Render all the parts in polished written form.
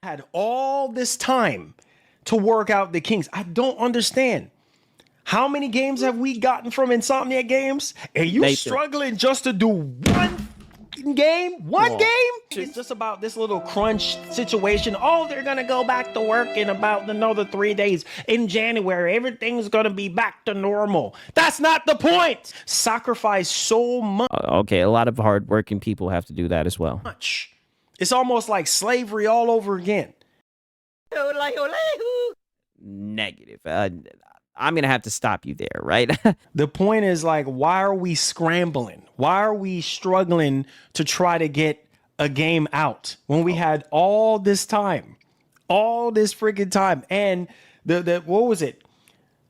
Had all this time to work out the kinks. I don't understand. How many games have we gotten from Insomniac Games? And you struggling just to do one game? One game? It's just about this little crunch situation. Oh, they're going to go back to work in about another 3 days. In January, everything's going to be back to normal. That's not the point. Sacrifice so much. Okay, a lot of hardworking people have to do that as well. It's almost like slavery all over again. Negative. I'm going to have to stop you there, right? The point is, like, why are we scrambling? Why are we struggling to try to get a game out when we had all this time? All this freaking time. And what was it?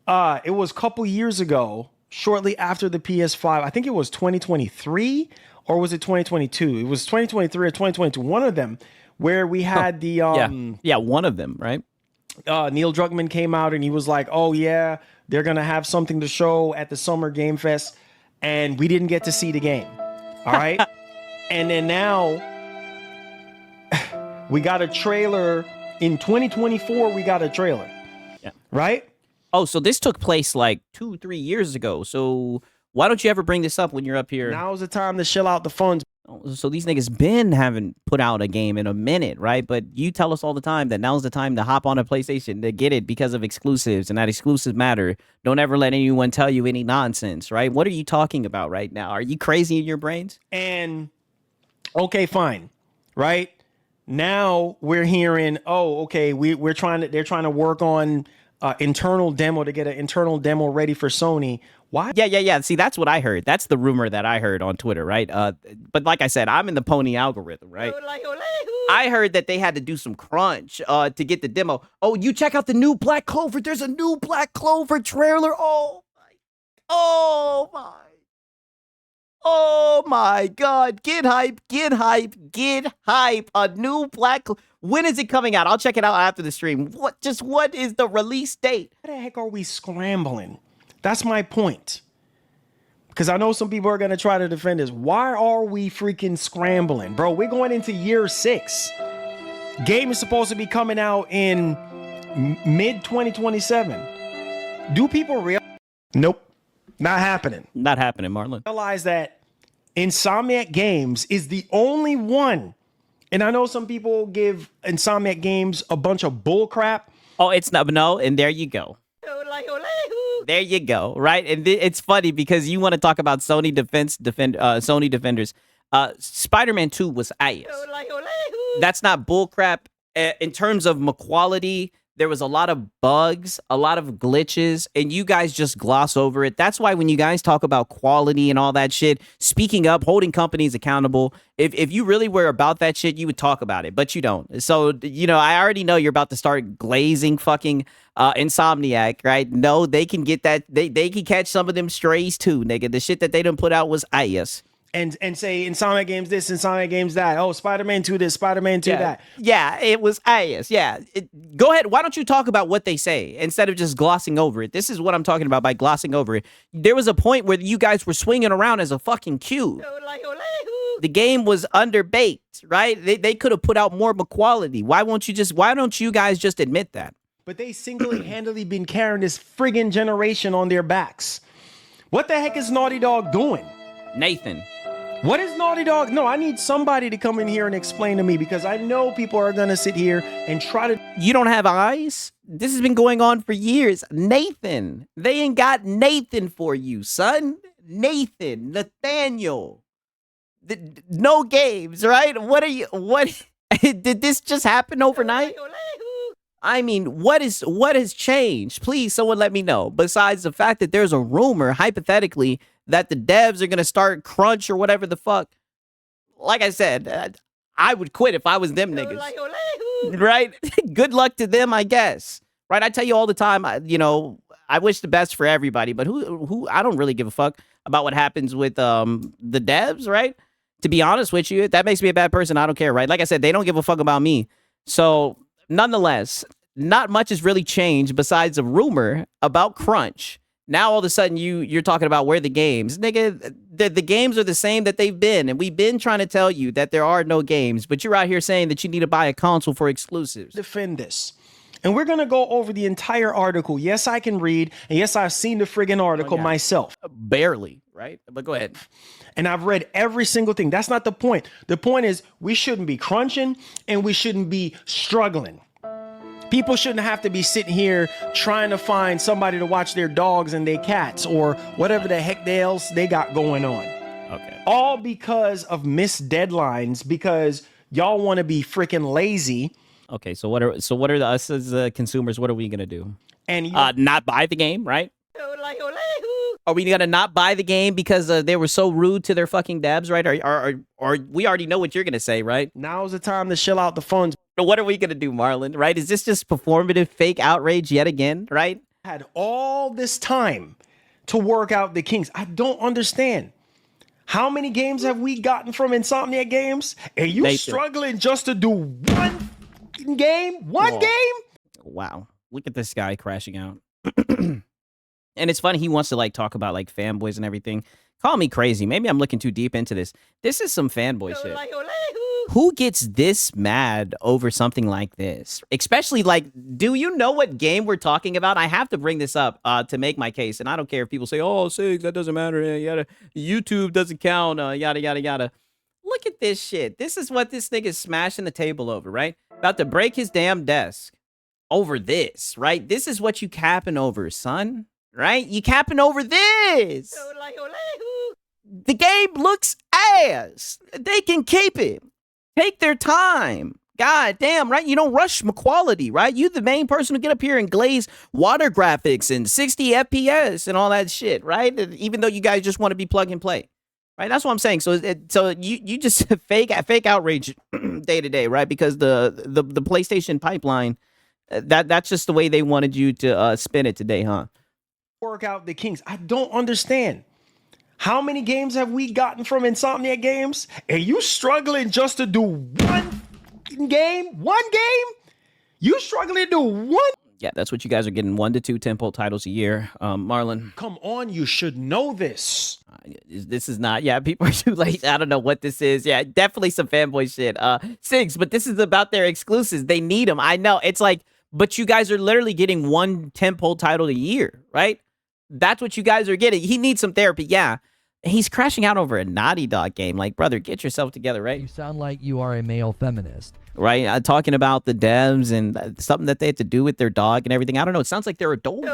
It was a couple years ago, shortly after the PS5. I think it was 2023 or was it 2022? It was 2023 or 2022. One of them where we had the... yeah, one of them, right? Neil Druckmann came out and he was like, oh yeah, they're going to have something to show at the Summer Game Fest. And we didn't get to see the game. All right. And then now we got a trailer in 2024. We got a trailer. Yeah. Right. Oh, so this took place like 2-3 years ago. So why don't you ever bring this up when you're up here? Now's the time to shell out the funds. So these niggas haven't put out a game in a minute, right? But you tell us all the time that now's the time to hop on a PlayStation to get it because of exclusives, and that exclusives matter. Don't ever let anyone tell you any nonsense, right? What are you talking about right now? Are you crazy in your brains? And okay, fine, right? Now we're hearing, oh, okay, they're trying to work on internal demo to get an internal demo ready for Sony. Why? Yeah. See, that's what I heard. That's the rumor that I heard on Twitter, right? But like I said, I'm in the pony algorithm, right? I heard that they had to do some crunch to get the demo. Oh, you check out the new Black Clover. There's a new Black Clover trailer. Oh my God. Get hype. A new Black Clover. When is it coming out? I'll check it out after the stream. What is the release date? Why the heck are we scrambling? That's my point. Because I know some people are going to try to defend this. Why are we freaking scrambling? Bro, we're going into year 6. Game is supposed to be coming out in mid-2027. Do people realize? Nope. Not happening. Not happening, Marlon. Realize that Insomniac Games is the only one. And I know some people give Insomniac Games a bunch of bull crap. Oh, it's not. No, and there you go. There you go, right? And it's funny because you want to talk about Sony defenders. Spider-Man 2 was ass. That's not bullcrap. In terms of quality, there was a lot of bugs, a lot of glitches, and you guys just gloss over it. That's why when you guys talk about quality and all that shit, speaking up, holding companies accountable, if you really were about that shit, you would talk about it, but you don't. So, I already know you're about to start glazing fucking Insomniac, right? No, they can get that. They can catch some of them strays too, nigga. The shit that they done put out was ass. And say Insomniac Games this, Insomniac Games that. Oh, Spider-Man 2 this, Spider-Man 2 that. Yeah, it was ass. Yeah. Go ahead. Why don't you talk about what they say instead of just glossing over it? This is what I'm talking about by glossing over it. There was a point where you guys were swinging around as a fucking cube. The game was underbaked, right? They could have put out more quality. Why don't you guys just admit that? But they single-handedly been carrying this friggin' generation on their backs. What the heck is Naughty Dog doing? Nathan. What is Naughty Dog? No, I need somebody to come in here and explain to me because I know people are going to sit here and try to... You don't have eyes? This has been going on for years. Nathan. They ain't got Nathan for you, son. Nathan. Nathaniel. No games, right? What? Did this just happen overnight? I mean, what has changed? Please, someone let me know. Besides the fact that there's a rumor, hypothetically, that the devs are going to start crunch or whatever the fuck. Like I said, I would quit if I was them niggas. Right? Good luck to them, I guess. Right? I tell you all the time, I wish the best for everybody, but who I don't really give a fuck about what happens with the devs, right? To be honest with you, if that makes me a bad person, I don't care, right? Like I said, they don't give a fuck about me. So, nonetheless, not much has really changed besides a rumor about crunch Now all of a sudden you're talking about where the games, nigga. The games are the same that they've been, and we've been trying to tell you that there are no games, but you're out here saying that you need to buy a console for exclusives. Defend this. And we're going to go over the entire article. Yes, I can read. And yes, I've seen the friggin' article myself. Barely, right? But go ahead. And I've read every single thing. That's not the point. The point is we shouldn't be crunching and we shouldn't be struggling. People shouldn't have to be sitting here trying to find somebody to watch their dogs and their cats or whatever the heck else they got going on. Okay. All because of missed deadlines, because y'all want to be freaking lazy. Okay, so what are us as consumers? What are we gonna do? And not buy the game, right? Are we gonna not buy the game because they were so rude to their fucking devs, right? Or we already know what you're gonna say, right? Now's the time to shell out the funds. What are we gonna do, Marlon? Right? Is this just performative fake outrage yet again? Right? Had all this time to work out the kinks. I don't understand. How many games have we gotten from Insomniac Games? And you struggling just to do one game? One game? Wow. Look at this guy crashing out. And it's funny, he wants to like talk about like fanboys and everything. Call me crazy. Maybe I'm looking too deep into this. This is some fanboy shit. Who gets this mad over something like this? Especially like, do you know what game we're talking about? I have to bring this up to make my case. And I don't care if people say, oh, Sigs, that doesn't matter. Yada. YouTube doesn't count. Yada, yada, yada. Look at this shit. This is what this nigga's smashing the table over, right? About to break his damn desk over this, right? This is what you capping over, son. Right? You capping over this. The game looks ass. They can keep it. Take their time. God damn, right? You don't rush quality, right? You the main person to get up here and glaze water graphics and 60 FPS and all that shit, right? Even though you guys just want to be plug and play. Right? That's what I'm saying. So you just fake outrage day to day, right? Because the PlayStation pipeline, that's just the way they wanted you to spin it today, huh? Work out the kinks. I don't understand. How many games have we gotten from Insomniac Games? And you struggling just to do one game? One game? You struggling to do one? Yeah, that's what you guys are getting, 1 to 2 tentpole titles a year. Marlon. Come on, you should know this. This is not, yeah, people are too late. I don't know what this is. Yeah, definitely some fanboy shit. Sigs, but this is about their exclusives. They need them. I know. It's like, but you guys are literally getting 1 tentpole title a year, right? That's what you guys are getting. He needs some therapy, yeah. He's crashing out over a Naughty Dog game. Like, brother, get yourself together, right? You sound like you are a male feminist. Right? Talking about the devs and something that they had to do with their dog and everything. I don't know. It sounds like they're adults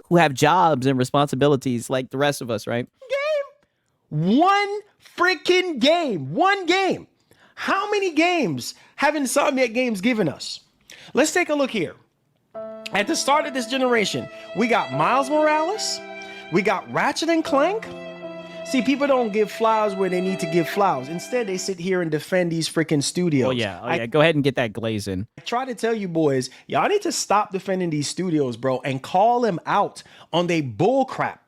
who have jobs and responsibilities like the rest of us, right? Game. One freaking game. One game. How many games have Insomniac Games given us? Let's take a look here. At the start of this generation, we got Miles Morales. We got Ratchet and Clank. See, people don't give flowers where they need to give flowers. Instead, they sit here and defend these freaking studios. Oh, yeah. Go ahead and get that glaze in. I try to tell you boys, y'all need to stop defending these studios, bro, and call them out on their bull crap.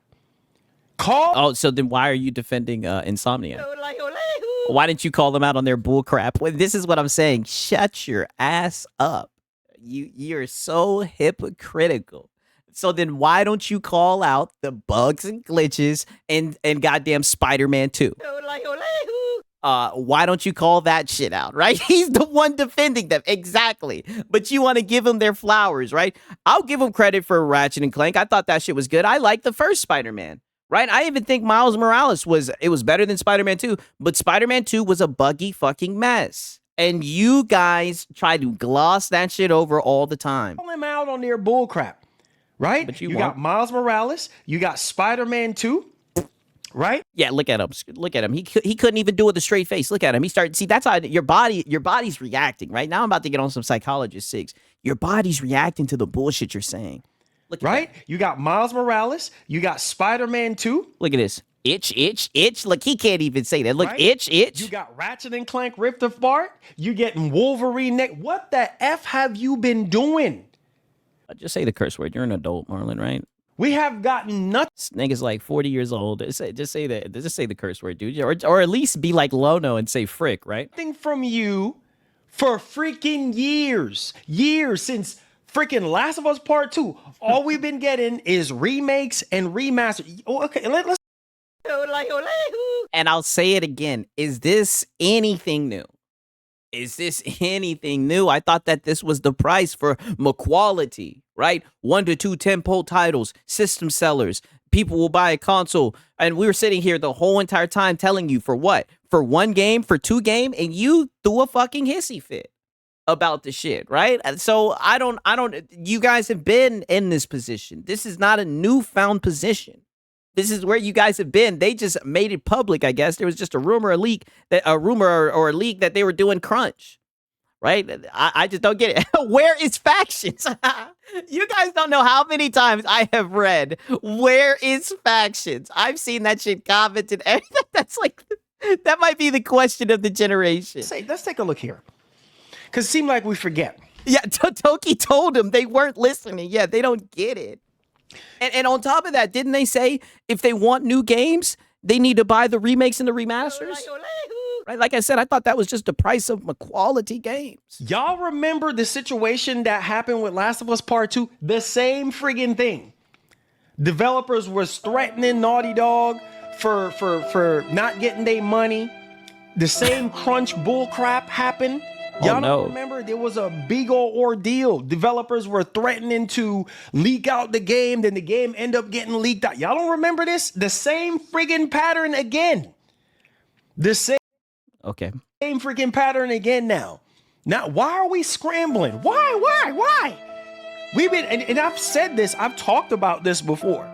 Oh, so then why are you defending Insomnia? Why didn't you call them out on their bull crap? Well, this is what I'm saying. Shut your ass up. You're so hypocritical. So then why don't you call out the bugs and glitches and goddamn Spider-Man 2? Why don't you call that shit out, right? He's the one defending them. Exactly. But you want to give them their flowers, right? I'll give them credit for Ratchet and Clank. I thought that shit was good. I liked the first Spider-Man, right? I even think Miles Morales was better than Spider-Man 2, but Spider-Man 2 was a buggy fucking mess. And you guys try to gloss that shit over all the time. Call them out on their bullcrap, right? But you got Miles Morales. You got Spider-Man 2, right? Yeah, look at him. Look at him. He couldn't even do it with a straight face. Look at him. He started. See, that's how your body's reacting, right? Now I'm about to get on some psychologist Sigs. Your body's reacting to the bullshit you're saying. Look at right? that. You got Miles Morales. You got Spider-Man 2. Look at this. Itch. Look, he can't even say that. Look, right? itch. You got Ratchet and Clank ripped apart. You getting Wolverine neck. What the F have you been doing? Just say the curse word. You're an adult, Marlon, right? We have gotten nothing. This nigga's like 40 years old. Just say that. Just say the curse word, dude. Or at least be like Lono and say frick, right? Nothing from you for freaking years. Years since Freaking Last of Us Part 2. All we've been getting is remakes and remasters. Okay, let's. And I'll say it again. Is this anything new? Is this anything new? I thought that this was the price for quality, right? 1 to 2 tentpole titles, system sellers. People will buy a console. And we were sitting here the whole entire time telling you for what? For 1 game, for 2 game, and you threw a fucking hissy fit about the shit, right? So I don't, you guys have been in this position. This is not a newfound position. This is where you guys have been. They just made it public, I guess. There was just a rumor, or a leak that they were doing crunch, right? I just don't get it. Where is factions? You guys don't know how many times I have read, where is factions? I've seen that shit commented. That's like, that might be the question of the generation. Let's take a look here. Because it seemed like we forget. Yeah, Toki told them they weren't listening. Yeah, they don't get it. And on top of that, didn't they say if they want new games, they need to buy the remakes and the remasters? Right? Like I said, I thought that was just the price of quality games. Y'all remember the situation that happened with Last of Us Part 2? The same friggin' thing. Developers was threatening Naughty Dog for not getting their money. The same crunch bull crap happened. Y'all don't remember? There was a big old ordeal. Developers were threatening to leak out the game, then the game ended up getting leaked out. Y'all don't remember this? The same friggin' pattern again. The same freaking pattern again now. Now, why are we scrambling? Why? We've been, and I've said this, I've talked about this before.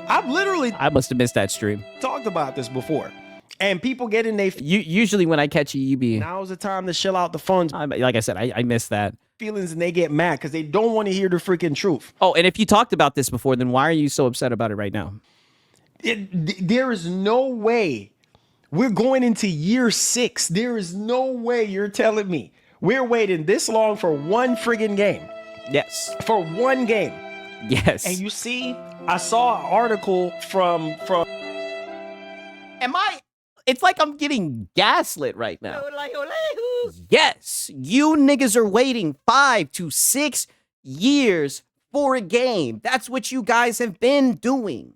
I must have missed that stream. Talked about this before. And people get in usually when I catch you be... Now's the time to chill out the funds. Like I said, I missed that. Feelings, and they get mad because they don't want to hear the freaking truth. Oh, and if you talked about this before, then why are you so upset about it right now? There is no way. We're going into year 6. There is no way you're telling me we're waiting this long for one friggin' game. Yes. For one game. Yes. And you see, I saw an article from... It's like I'm getting gaslit right now. Yes, you niggas are waiting 5 to 6 years for a game. That's what you guys have been doing.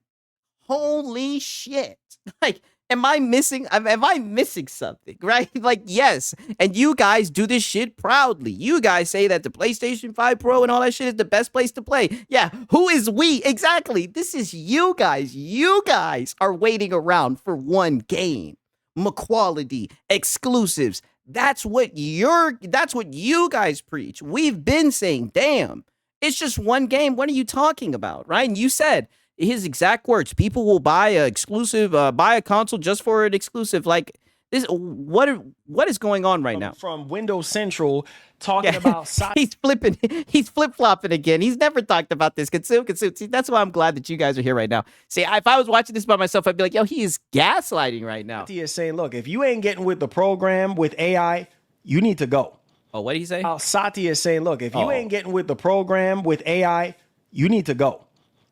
Holy shit. Like, am I missing something, right? Like, yes. And you guys do this shit proudly. You guys say that the PlayStation 5 Pro and all that shit is the best place to play. Yeah, who is we? Exactly. This is you guys. You guys are waiting around for one game. Quality, exclusives. That's what you guys preach. We've been saying, damn, it's just one game. What are you talking about, right? And you said his exact words, people will buy a exclusive, buy a console just for an exclusive. Like this, what is going on right now? From Windows Central talking about he's flip-flopping again. He's never talked about this. Consume. See, that's why I'm glad that you guys are here right now. See, if I was watching this by myself, I'd be like, yo, he is gaslighting right now. He is saying, look, if you ain't getting with the program with AI, you need to go. Oh, what did he say? Satya is saying, look, if you ain't getting with the program with AI, you need to go.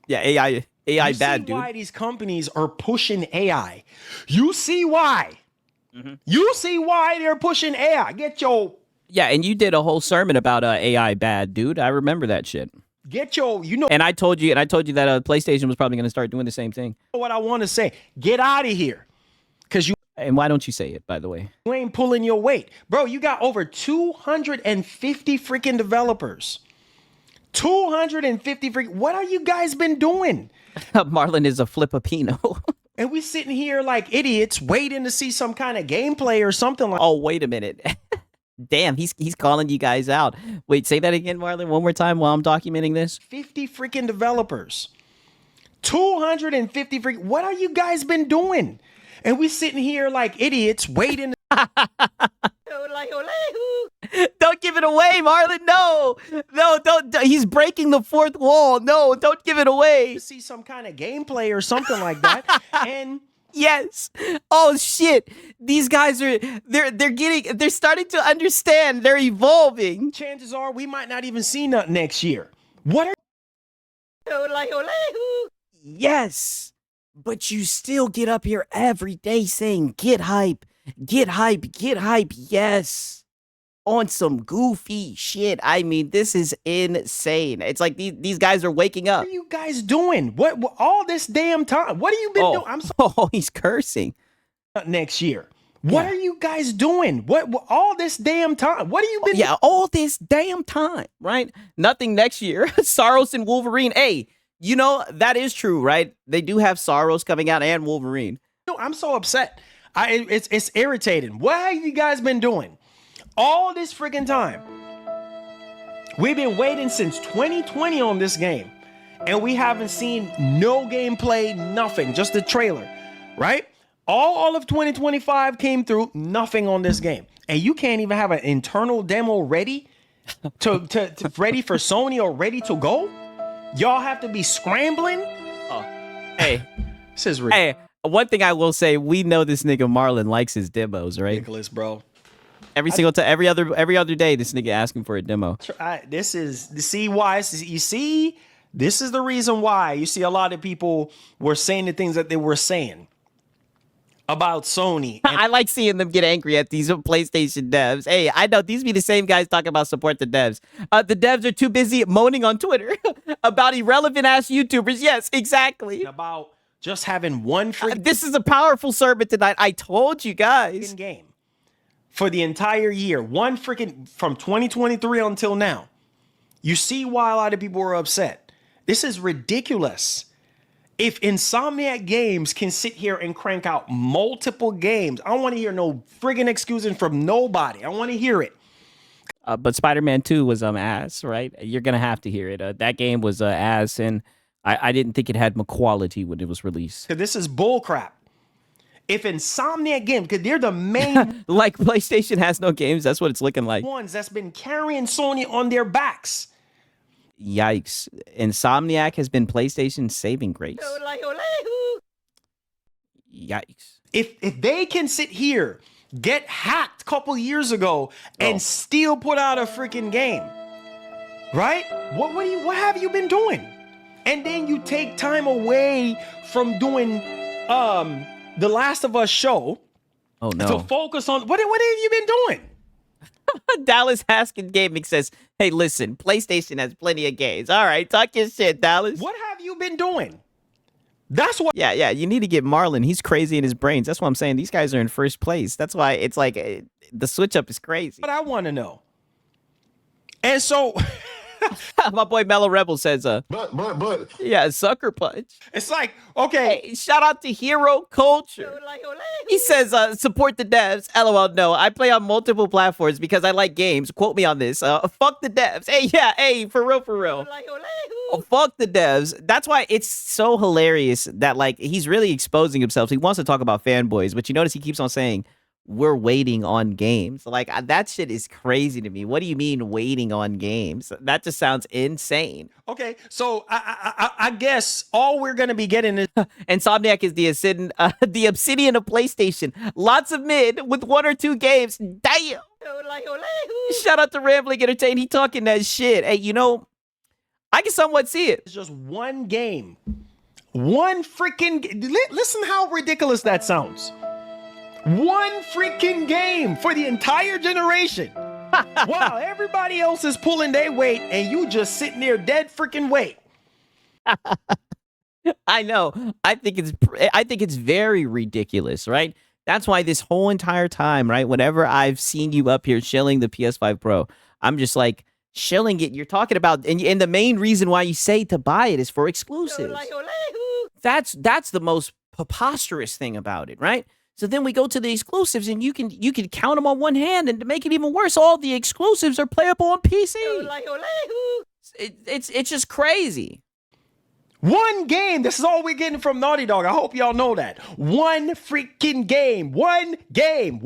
Yeah, AI bad, dude. You see why these companies are pushing AI. You see why. Mm-hmm. You see why they're pushing AI. Yeah, and you did a whole sermon about AI bad, dude. I remember that shit. And I told you that PlayStation was probably going to start doing the same thing. What I want to say, get out of here. And why don't you say it, by the way? You ain't pulling your weight. Bro, you got over 250 freaking developers. 250 freaking... What are you guys been doing? Marlon is a Filipino. And we sitting here like idiots waiting to see some kind of gameplay or something like... Oh, wait a minute. Damn, he's calling you guys out. Wait, say that again, Marlon, one more time while I'm documenting this. 50 freaking developers. 250 freaking... What are you guys been doing? And we sitting here like idiots waiting... Don't give it away, Marlon. No, don't. He's breaking the fourth wall. No, don't give it away. To see some kind of gameplay or something like that. And yes. Oh shit. These guys are they're starting to understand. They're evolving. Chances are we might not even see nothing next year. What are... Yes. But you still get up here every day saying get hype. Get hype. Get hype. Yes. on some goofy shit. I mean, this is insane. It's like these guys are waking up. What are you guys doing? What all this damn time? What have you been doing? I'm sorry. Oh, he's cursing. Next year. What are you guys doing? What all this damn time? What have you been Yeah, all this damn time, right? Nothing next year. Soros and Wolverine. Hey, you know, that is true, right? They do have Soros coming out and Wolverine. No, I'm so upset. It's irritating. What have you guys been doing? All this freaking time. We've been waiting since 2020 on this game. And we haven't seen no gameplay, nothing, just the trailer, right? All of 2025 came through, nothing on this game. And you can't even have an internal demo ready to ready for Sony or ready to go? Y'all have to be scrambling? Oh, hey. This is ridiculous. Hey, one thing I will say, we know this nigga Marlon likes his demos, right? Ridiculous, bro. Every single time, every other day, this nigga asking for a demo. This is this is the reason why you see a lot of people were saying the things that they were saying about Sony. I like seeing them get angry at these PlayStation devs. Hey, I know these be the same guys talking about support the devs. The devs are too busy moaning on Twitter about irrelevant ass YouTubers. Yes, exactly. About just having one freaking this is a powerful sermon tonight. I told you guys. Game for the entire year. One freaking from 2023 until now. You see why a lot of people are upset. This is ridiculous. If Insomniac Games can sit here and crank out multiple games, I don't want to hear no friggin' excuses from nobody. I want to hear it. But Spider-Man 2 was ass, right? You're going to have to hear it. That game was ass, and I didn't think it had quality when it was released. This is bullcrap. If Insomniac Games, because they're the main like PlayStation has no games, that's what it's looking like. Ones that's been carrying Sony on their backs. Yikes. Insomniac has been PlayStation's saving grace. Yikes. If they can sit here, get hacked a couple years ago, and still put out a freaking game, right? What have you been doing? And then you take time away from doing the Last of Us show. Oh no. To focus on what have you been doing? Dallas Haskin Gaming says, hey, listen, PlayStation has plenty of games. All right, talk your shit, Dallas. What have you been doing? That's what. Yeah, you need to get Marlon. He's crazy in his brains. That's what I'm saying. These guys are in first place. That's why it's like the switch up is crazy. But I want to know. And so. My boy Mellow Rebel says, but. Yeah, sucker punch. It's like, okay. Hey, shout out to Hero Culture. He says, support the devs. LOL, no. I play on multiple platforms because I like games. Quote me on this. Fuck the devs. Hey, for real. Oh, fuck the devs. That's why it's so hilarious that, like, he's really exposing himself. He wants to talk about fanboys, but you notice he keeps on saying, we're waiting on games. Like, that shit is crazy to me. What do you mean waiting on games? That just sounds insane. Okay, so I guess all we're gonna be getting is Insomniac is the obsidian of PlayStation. Lots of mid with 1 or 2 games. Damn. Shout out to Rambling Entertain. He talking that shit. Hey, you know, I can somewhat see it. It's just one game. One freaking listen how ridiculous that sounds. One freaking game for the entire generation. Wow, everybody else is pulling their weight and you just sitting there dead freaking weight. I know. I think it's very ridiculous, right? That's why this whole entire time, right? Whenever I've seen you up here shilling the PS5 Pro, I'm just like shilling it. You're talking about, and the main reason why you say to buy it is for exclusives. That's the most preposterous thing about it, right? So then we go to the exclusives, and you can count them on one hand, and to make it even worse, all the exclusives are playable on PC. It's just crazy. One game. This is all we're getting from Naughty Dog. I hope y'all know that. One freaking game. One game.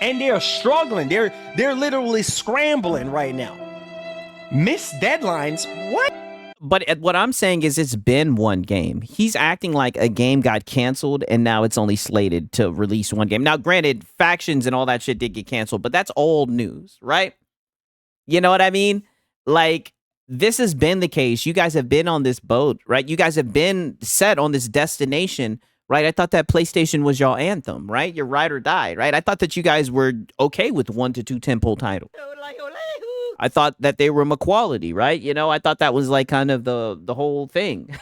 And they're struggling. They're literally scrambling right now. Missed deadlines. What? But what I'm saying is it's been one game. He's acting like a game got canceled and now it's only slated to release one game. Now, granted, factions and all that shit did get canceled, but that's old news, right? You know what I mean? Like, this has been the case. You guys have been on this boat, right? You guys have been set on this destination right? I thought that PlayStation was y'all anthem, right? Your ride or die, right? I thought that you guys were okay with 1 to 2 tentpole titles. I thought that they were equality, right? You know, I thought that was like kind of the whole thing.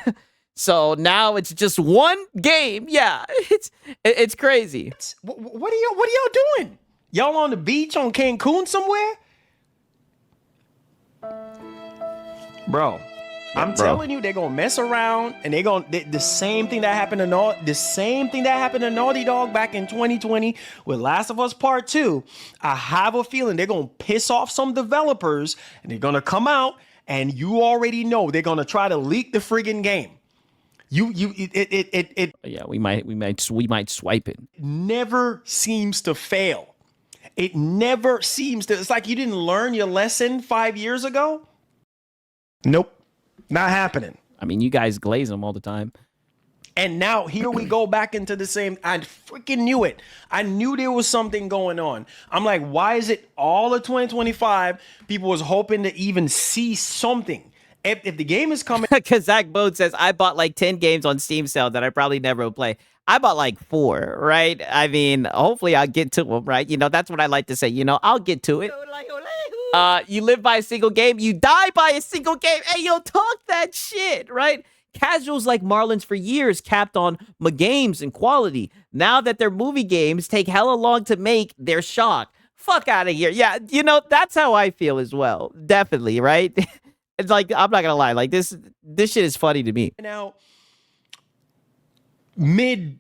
So now it's just one game. Yeah, it's crazy. What are y'all doing? Y'all on the beach on Cancun somewhere? Bro, I'm telling you, they're gonna mess around, and they're gonna the same thing that happened to Naughty Dog back in 2020 with Last of Us Part 2. I have a feeling they're gonna piss off some developers, and they're gonna come out, and you already know they're gonna try to leak the friggin' game. Yeah, we might swipe it. Never seems to fail. It never seems to. It's like you didn't learn your lesson 5 years ago. Nope, not happening. I mean, you guys glaze them all the time. And now here we go back into the same. I freaking knew it. I knew there was something going on. I'm like, why is it all of 2025? People was hoping to even see something. If the game is coming. Because Zach Bode says, I bought like 10 games on Steam sale that I probably never will play. I bought like 4, right? I mean, hopefully I'll get to them, right? You know, that's what I like to say. You know, I'll get to it. You live by a single game, you die by a single game. Hey, yo, talk that shit, right? Casuals like Marlins for years capped on my games and quality. Now that their movie games take hella long to make, they're shocked. Fuck out of here. Yeah, you know, that's how I feel as well. Definitely, right? It's like, I'm not gonna lie, like this shit is funny to me. Now, mid.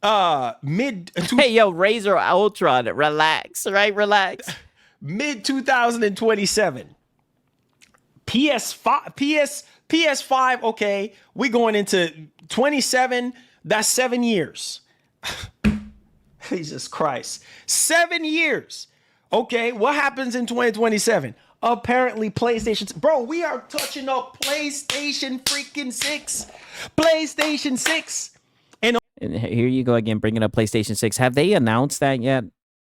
Hey, yo, Razer Ultron, relax, right? Relax. Mid 2027. PS5, okay, we're going into 27, that's 7 years. Jesus Christ. 7 years. Okay, what happens in 2027? Apparently PlayStation, bro, we are touching up PlayStation freaking 6. PlayStation 6. And here you go again, bringing up PlayStation 6. Have they announced that yet?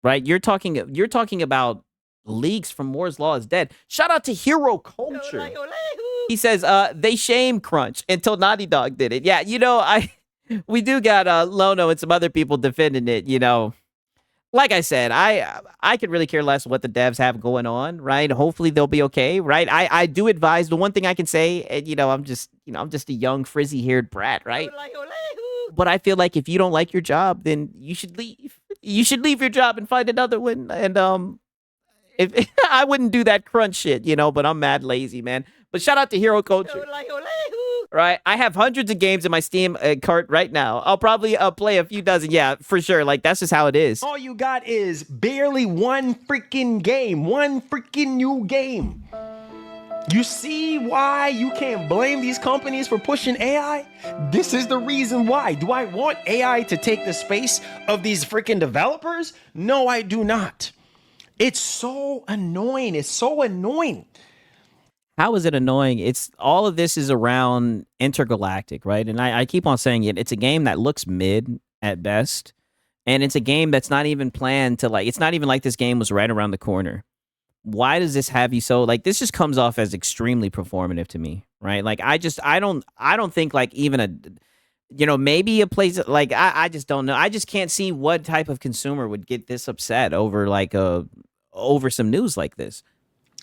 Right? You're talking about leaks from Moore's Law is dead. Shout out to Hero Culture. He says, they shame Crunch until Naughty Dog did it. Yeah, you know, we do got Lono and some other people defending it, you know. Like I said, I could really care less what the devs have going on, right? Hopefully they'll be okay, right? I do advise, the one thing I can say, and you know, I'm just a young frizzy-haired brat, right? But I feel like if you don't like your job, then you should leave. You should leave your job and find another one. And if I wouldn't do that crunch shit, you know, but I'm mad lazy, man. But shout out to Hero Culture. Right, I have hundreds of games in my Steam cart right now. I'll probably play a few dozen. Yeah, for sure. Like, that's just how it is. All you got is barely one freaking game. One freaking new game. You see why you can't blame these companies for pushing AI? This is the reason why. Do I want AI to take the space of these freaking developers? No, I do not. It's so annoying. It's so annoying. How is it annoying? It's all of this is around Intergalactic, right? And I keep on saying it. It's a game that looks mid at best. And it's a game that's not even planned to it's not even like this game was right around the corner. Why does this have you so this just comes off as extremely performative to me, right? Like I don't think like even maybe a place I just don't know. I just can't see what type of consumer would get this upset over over some news like this.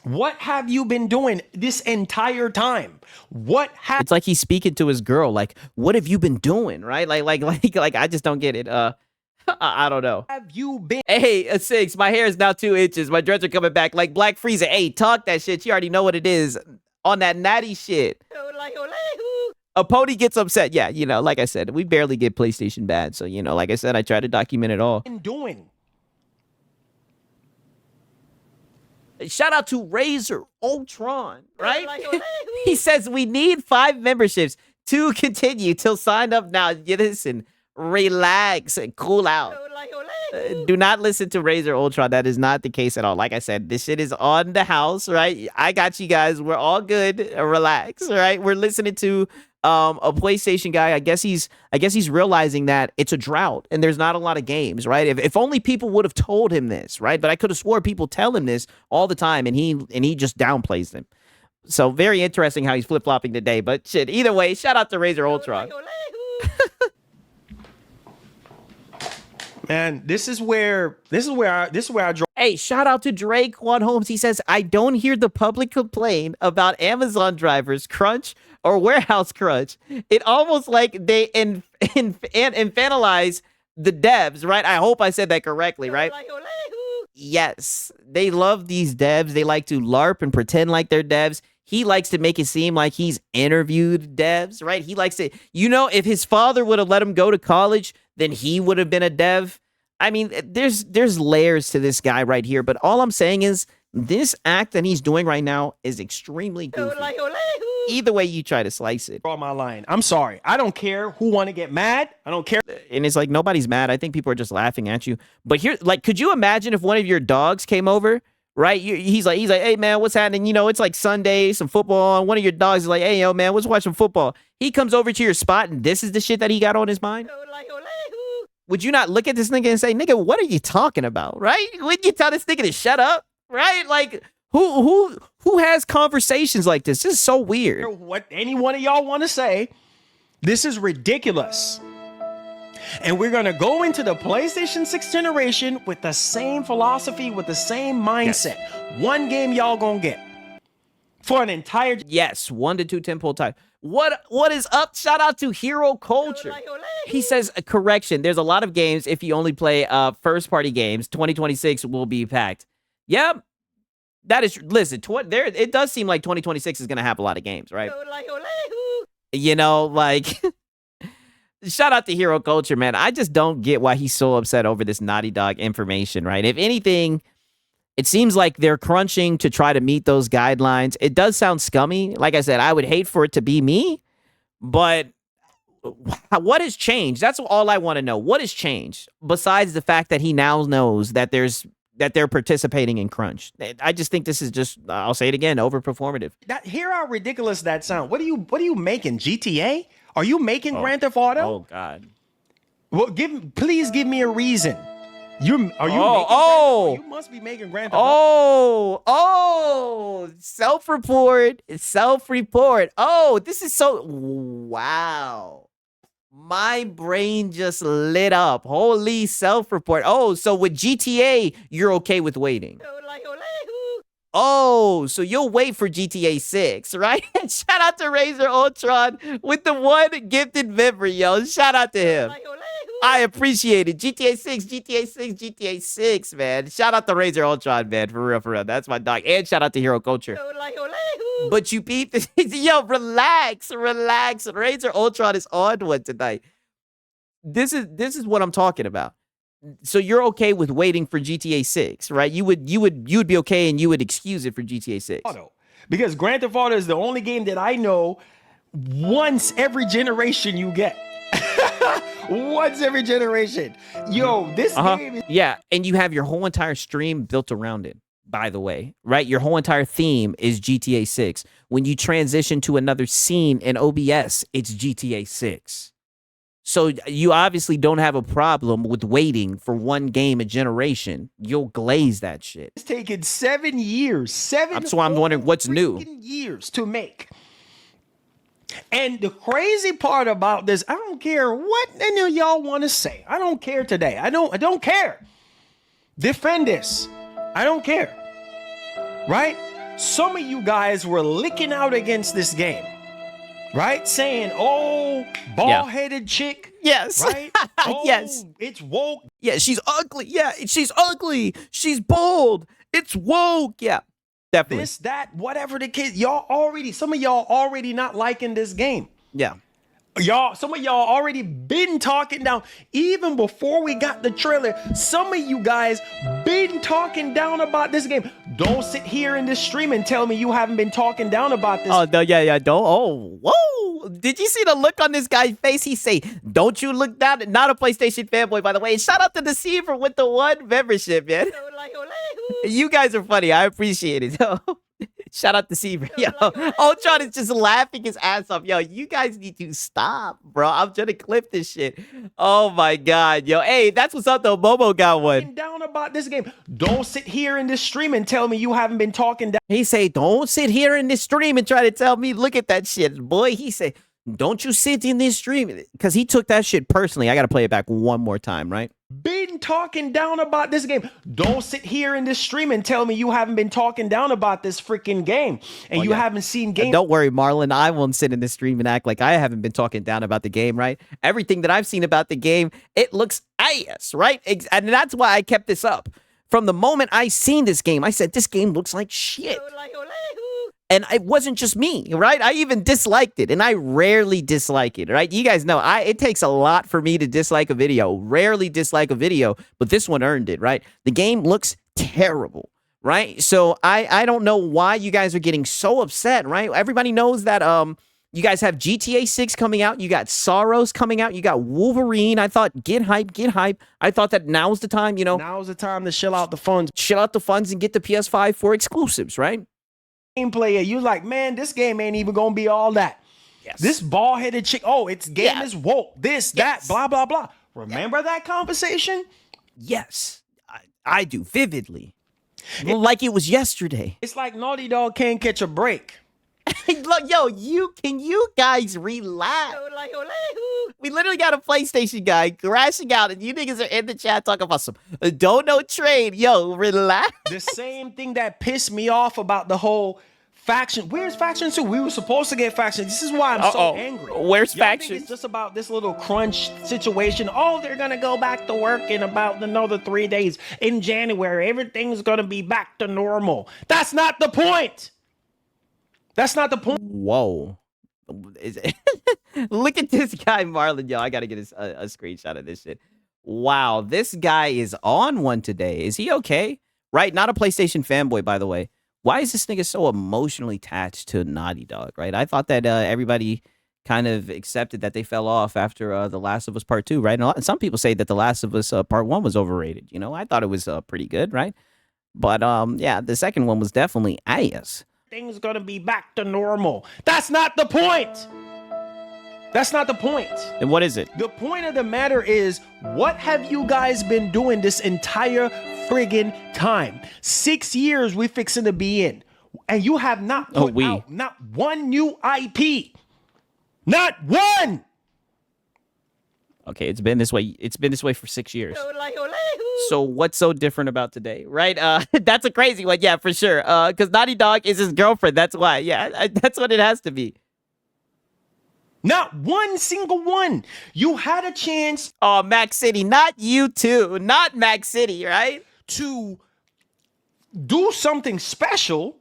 What have you been doing this entire time? It's like he's speaking to his girl. Like, what have you been doing? Right? Like, I just don't get it. I don't know. Have you been? Hey, a 6. My hair is now 2 inches. My dreads are coming back like Black Frieza. Hey, talk that shit. You already know what it is on that natty shit. A pony gets upset. Yeah, like I said, we barely get PlayStation bad. So, like I said, I try to document it all. Doing. Shout out to Razer Ultron, right? He says we need 5 memberships to continue till sign up now. You listen, relax and cool out. Do not listen to Razer Ultron. That is not the case at all. Like I said, this shit is on the house, right? I got you guys. We're all good. Relax, right? We're listening to a PlayStation guy. I guess he's realizing that it's a drought and there's not a lot of games, right? If only people would have told him this, right? But I could have swore people tell him this all the time, and he just downplays them. So very interesting how he's flip-flopping today. But shit, either way, shout out to Razer Ultron. And this is where I draw. Hey, shout out to Drake Quan Holmes. He says, I don't hear the public complain about Amazon drivers crunch or warehouse crunch. It almost like they infantilize the devs, right? I hope I said that correctly, right? Yes, they love these devs. They like to LARP and pretend like they're devs. He likes to make it seem like he's interviewed devs, right? He likes to, if his father would have let him go to college, then he would have been a dev. I mean, there's layers to this guy right here, but all I'm saying is this act that he's doing right now is extremely goofy. Either way you try to slice it. Draw my line. I'm sorry. I don't care who want to get mad. I don't care. And it's like nobody's mad. I think people are just laughing at you. But here, like, could you imagine if one of your dogs came over? Right? He's like, hey, man, what's happening? It's like Sunday, some football. And one of your dogs is like, hey, yo, man, let's watch some football. He comes over to your spot, and this is the shit that he got on his mind? Would you not look at this nigga and say, nigga, what are you talking about? Right? Wouldn't you tell this nigga to shut up? Right? Like, who has conversations like this? This is so weird. What any one of y'all want to say, this is ridiculous. And we're going to go into the PlayStation 6 generation with the same philosophy, with the same mindset. Yes. One game y'all going to get for an entire... Yes, 1 to 2 tentpole titles. What is up? Shout out to Hero Culture. He says, correction, there's a lot of games if you only play first-party games. 2026 will be packed. Yep. That is... Listen, it does seem like 2026 is going to have a lot of games, right? Shout out to Hero Culture, man. I just don't get why he's so upset over this Naughty Dog information, right? If anything, it seems like they're crunching to try to meet those guidelines. It does sound scummy. Like I said, I would hate for it to be me, but what has changed? That's all I want to know. What has changed besides the fact that he now knows that they're participating in crunch? I just think this is just, I'll say it again, overperformative. Hear how ridiculous that sounds. What are you making? GTA? Are you making Grand Theft Auto? Oh God. Well, please give me a reason. Are you making you must be making Grand Theft Auto. Self-report. Oh, this is so wow. My brain just lit up. Holy self-report. Oh, so with GTA, you're okay with waiting. Oh, so you'll wait for GTA 6, right? Shout out to Razor Ultron with the one gifted memory, yo. Shout out to him. I appreciate it. GTA 6, man. Shout out to Razor Ultron, man. For real. That's my dog. And shout out to Hero Culture. But you beat this. Yo, relax. Razor Ultron is on one tonight. This is what I'm talking about. So you're okay with waiting for GTA 6, right? You would be okay and you would excuse it for GTA 6. Because Grand Theft Auto is the only game that I know once every generation you get. Once every generation. Yo, this game is... Yeah, and you have your whole entire stream built around it, by the way, right? Your whole entire theme is GTA 6. When you transition to another scene in OBS, it's GTA 6. So you obviously don't have a problem with waiting for one game a generation. You'll glaze that shit. It's taken 7 years. That's why I'm wondering what's new. Years to make. And the crazy part about this, I don't care what any of y'all want to say. I don't care today. I don't care. Defend this. I don't care. Right? Some of you guys were licking out against this game. Right? Saying, oh, bald-headed chick. Yes. Right? Oh, yes. It's woke. Yeah, she's ugly. Yeah, she's ugly. She's bold. It's woke. Yeah, definitely. This, that, whatever the case. Some of y'all already not liking this game. Yeah. Some of y'all already been talking down, even before we got the trailer. Some of you guys been talking down about this game. Don't sit here in this stream and tell me you haven't been talking down about this. Oh, no, yeah, don't. Oh, whoa. Did you see the look on this guy's face? He say, don't you look down. Not a PlayStation fanboy, by the way. Shout out to Deceiver with the 1 membership, man. You guys are funny. I appreciate it. Shout out to Seaver. Yo, Ultron is just laughing his ass off. Yo, you guys need to stop, bro. I'm trying to clip this shit. Oh my God. Yo, hey, that's what's up though. Momo got one. Down about this game. Don't sit here in this stream and tell me you haven't been talking down. He say, don't sit here in this stream and try to tell me, look at that shit, boy. He say, Don't you sit in this stream, because he took that shit personally. I got to play it back one more time, right? Been talking down about this game. Don't sit here in this stream and tell me you haven't been talking down about this freaking game and you haven't seen game. Don't worry, Marlon. I won't sit in this stream and act like I haven't been talking down about the game, right? Everything that I've seen about the game, it looks ass, right? And that's why I kept this up. From the moment I seen this game, I said, this game looks like shit. And it wasn't just me, right? I even disliked it, and I rarely dislike it, right? You guys know it takes a lot for me to dislike a video. Rarely dislike a video, but this one earned it, right? The game looks terrible, right? So I don't know why you guys are getting so upset, right? Everybody knows that you guys have GTA 6 coming out. You got Soros coming out. You got Wolverine. I thought, get hype, get hype. I thought that now's the time, you know. Now's the time to chill out the funds. Chill out the funds and get the PS5 for exclusives, right? Player, you like, man, this game ain't even gonna be all that. Yes. This ball-headed chick, its game is woke, that, blah, blah, blah. Remember that conversation? Yes, I do vividly. Like it was yesterday. It's like Naughty Dog can't catch a break. Look, can you guys relax? We literally got a PlayStation guy crashing out, and you niggas are in the chat talking about some don't know trade. Yo, relax. The same thing that pissed me off about the whole faction. Where's faction 2? We were supposed to get faction. This is why I'm so angry. Where's faction? It's just about this little crunch situation. Oh, they're gonna go back to work in about another 3 days in January. Everything's gonna be back to normal. That's not the point. That's not the point. Whoa. Look at this guy, Marlon. Yo, I got to get a screenshot of this shit. Wow, this guy is on one today. Is he okay? Right? Not a PlayStation fanboy, by the way. Why is this nigga so emotionally attached to Naughty Dog, right? I thought that everybody kind of accepted that they fell off after The Last of Us Part 2, right? And some people say that The Last of Us Part 1 was overrated. You know, I thought it was pretty good, right? But, yeah, the second one was definitely ass. Things gonna be back to normal. That's not the point. That's not the point. And what is it? The point of the matter is, what have you guys been doing this entire friggin' time? 6 years we fixing to be in, and you have not put out not one new IP. Not one. Okay, it's been this way. It's been this way for 6 years. So what's so different about today, right? That's a crazy one, yeah, for sure. Because Naughty Dog is his girlfriend. That's why. Yeah, that's what it has to be. Not one single one. You had a chance. Oh, Mac City, not you too, not Mac City, right? To do something special,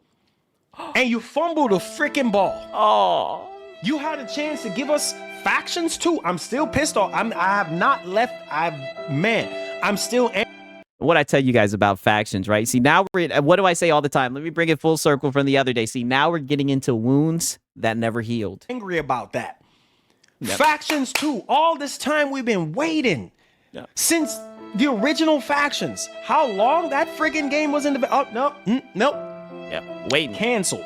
and you fumbled a freaking ball. Oh. You had a chance to give us factions too. I'm still pissed off. I have not left. I'm still. What I tell you guys about factions, right? See, now what do I say all the time? Let me bring it full circle from the other day. See, now we're getting into wounds that never healed. Angry about that. Yep. Factions too. All this time we've been waiting since the original factions. How long that friggin' game was in the? Oh no, nope. Yeah, waiting. Canceled.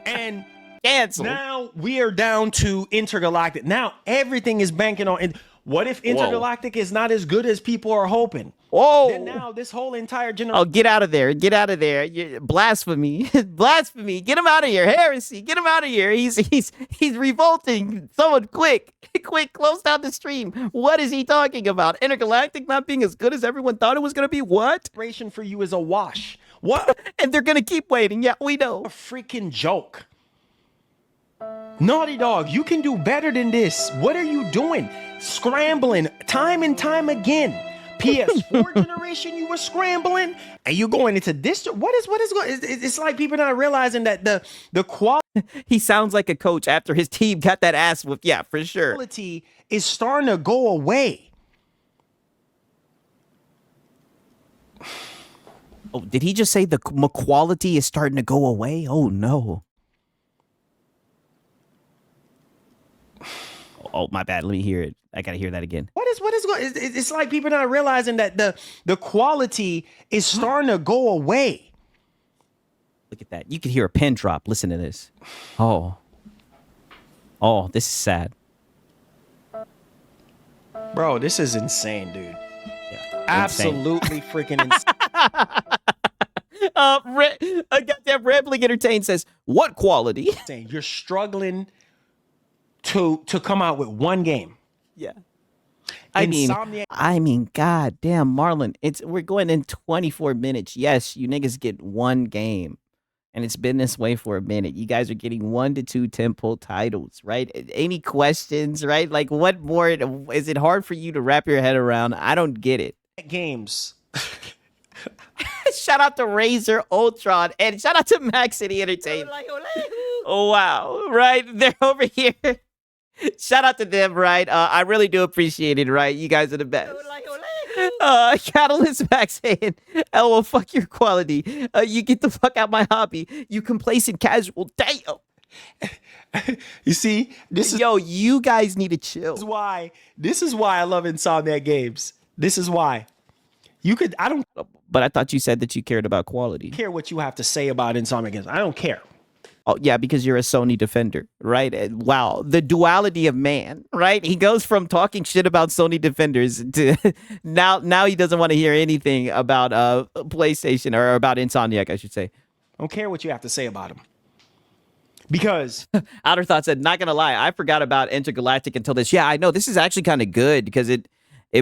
And. Cancel. Now we are down to Intergalactic. Now everything is banking on. What if Intergalactic is not as good as people are hoping? Whoa! Then now this whole entire generation. Oh, get out of there! Get out of there! Blasphemy! Blasphemy! Get him out of here! Heresy! Get him out of here! He's revolting! Someone quick! Quick! Close down the stream! What is he talking about? Intergalactic not being as good as everyone thought it was gonna be? What? Generation for you is a wash. What? And they're gonna keep waiting. Yeah, we know. A freaking joke. Naughty Dog, you can do better than this. What are you doing? Scrambling time and time again. PS4 generation, you were scrambling, and you going into this. What is going? It's like people not realizing that the quality. He sounds like a coach after his team got that ass whooped. Yeah, for sure. Quality is starting to go away. Oh, did he just say the quality is starting to go away? Oh no. Oh, my bad. Let me hear it. I gotta hear that again. What is going? It's like people not realizing that the quality is starting to go away. Look at that. You can hear a pin drop. Listen to this. Oh, this is sad. Bro, this is insane, dude. Yeah, absolutely freaking insane. Goddamn Rambling Entertain says, what quality? You're struggling to come out with one game. Yeah. Insomniac- I mean, god damn, Marlon, we're going in 24 minutes. Yes, you niggas get one game. And it's been this way for a minute. You guys are getting 1 to 2 tentpole titles, right? Any questions, right? Like, what more? Is it hard for you to wrap your head around? I don't get it. Games. Shout out to Razer Ultron and shout out to Max City Entertainment. Oh, wow. Right? They're over here. Shout out to them, right? I really do appreciate it, right? You guys are the best. Catalyst Max saying, "LOL, fuck your quality. You get the fuck out my hobby. You complacent casual. Damn." You see, this is you guys need to chill. This is why I love Insomniac Games. This is why. I don't But I thought you said that you cared about quality. care what you have to say about Insomniac Games. I don't care. Oh, yeah, because you're a Sony defender, right? Wow, the duality of man, right? He goes from talking shit about Sony defenders to now he doesn't want to hear anything about PlayStation or about Insomniac, I should say. I don't care what you have to say about him. Because Outer Thought said, not gonna lie, I forgot about Intergalactic until this. Yeah, I know. This is actually kind of good because it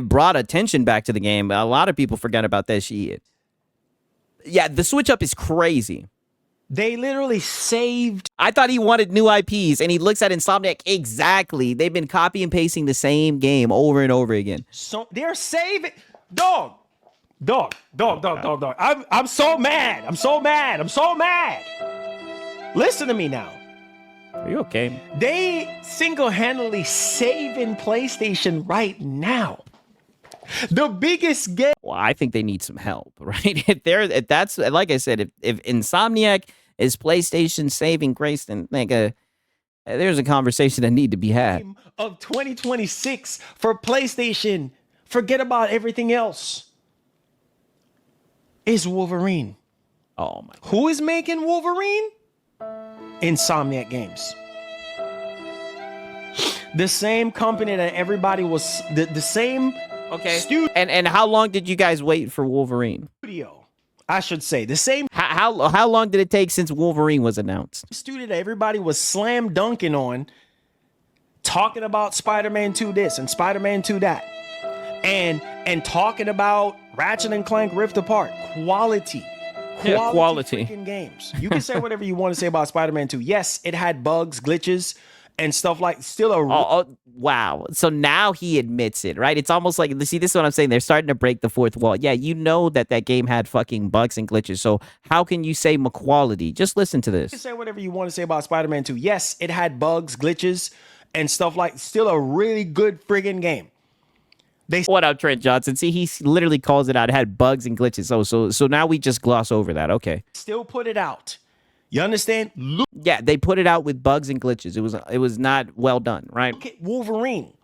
brought attention back to the game. A lot of people forgot about that shit. Yeah, the switch up is crazy. they literally saved. I thought he wanted new IPs, and he looks at Insomniac exactly. They've been copy and pasting the same game over and over again. So they're saving. Dog. I'm so mad. I'm so mad. Listen to me now. Are you okay? They single-handedly saving PlayStation right now. The biggest game. Well, I think they need some help, right? If that's like I said, if Insomniac is PlayStation saving grace, then there's a conversation that need to be had. Of 2026 for PlayStation. Forget about everything else. Is Wolverine. Oh my! Who is making Wolverine? Insomniac Games. The same company that everybody was the same. Okay. And how long did you guys wait for Wolverine? Studio, I should say. The same How long did it take since Wolverine was announced? studio that everybody was slam dunking on, talking about Spider-Man 2 this and Spider-Man 2 that. And talking about Ratchet and Clank Rift Apart. Quality freaking games. You can say whatever you want to say about Spider-Man 2. Yes, it had bugs, glitches, and stuff like Wow. So now he admits it, right? It's almost like, see, this is what I'm saying. They're starting to break the fourth wall. Yeah, you know that game had fucking bugs and glitches. So how can you say quality? Just listen to this. You can say whatever you want to say about Spider-Man 2. Yes, it had bugs, glitches, and stuff like. Still a really good friggin' game. What up, Trent Johnson? See, he literally calls it out. It had bugs and glitches. So now we just gloss over that. Okay. Still put it out. You understand? Yeah, they put it out with bugs and glitches. It was not well done, right? Look at Wolverine.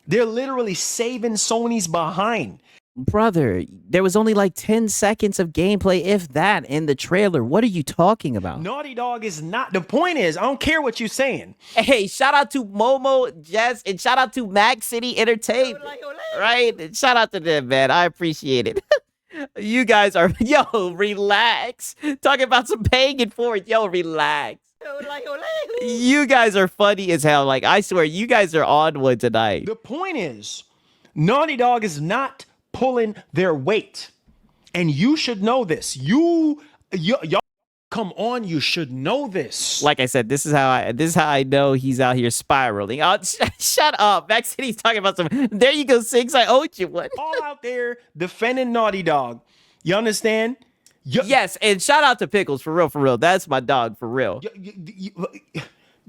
They're literally saving Sony's behind. Brother, there was only like 10 seconds of gameplay, if that, in the trailer. What are you talking about? Naughty Dog is not. The point is, I don't care what you're saying. Hey, shout out to Momo, Jess, and shout out to Max City Entertainment. Right? Shout out to them, man. I appreciate it. You guys are, relax. Talking about some paying it forward. Relax. You guys are funny as hell. Like, I swear, you guys are on one tonight. The point is, Naughty Dog is not pulling their weight. And you should know this. Y'all come on, you should know this. Like I said, this is how I know he's out here spiraling. Oh, shut up. Max City's talking about some. There you go, Six. I owed you one. All out there defending Naughty Dog. You understand? Yes, and shout out to Pickles, for real. That's my dog, for real.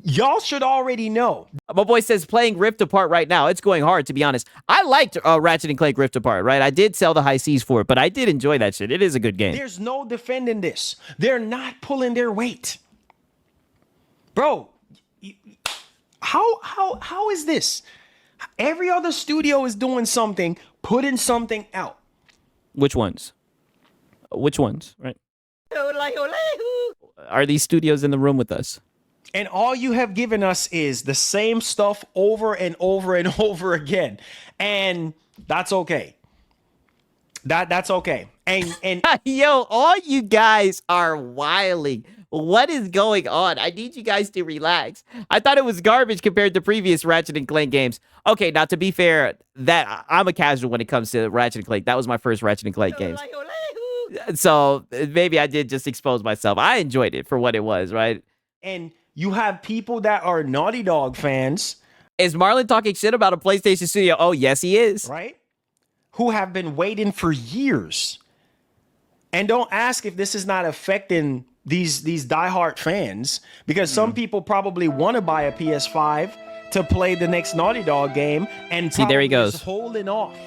Y'all should already know. My boy says playing Rift Apart right now. It's going hard, to be honest. I liked Ratchet and Clank Rift Apart, right? I did sell the high seas for it, but I did enjoy that shit. It is a good game. There's no defending this. They're not pulling their weight. Bro, how is this? Every other studio is doing something, putting something out. Which ones? Right? Are these studios in the room with us? And all you have given us is the same stuff over and over and over again. And that's okay. That's okay. And Yo, all you guys are wilding. What is going on? I need you guys to relax. I thought it was garbage compared to previous Ratchet and Clank games. Okay, now to be fair, that I'm a casual when it comes to Ratchet and Clank. That was my first Ratchet and Clank games. So maybe I did just expose myself. I enjoyed it for what it was, right? and you have people that are Naughty Dog fans, Is Marlon talking shit about a PlayStation studio? Oh, yes, he is. right? Who have been waiting for years. And don't ask if this is not affecting these diehard fans, because some people probably want to buy a PS5 to play the next Naughty Dog game, and See, there he probably is goes. holding off.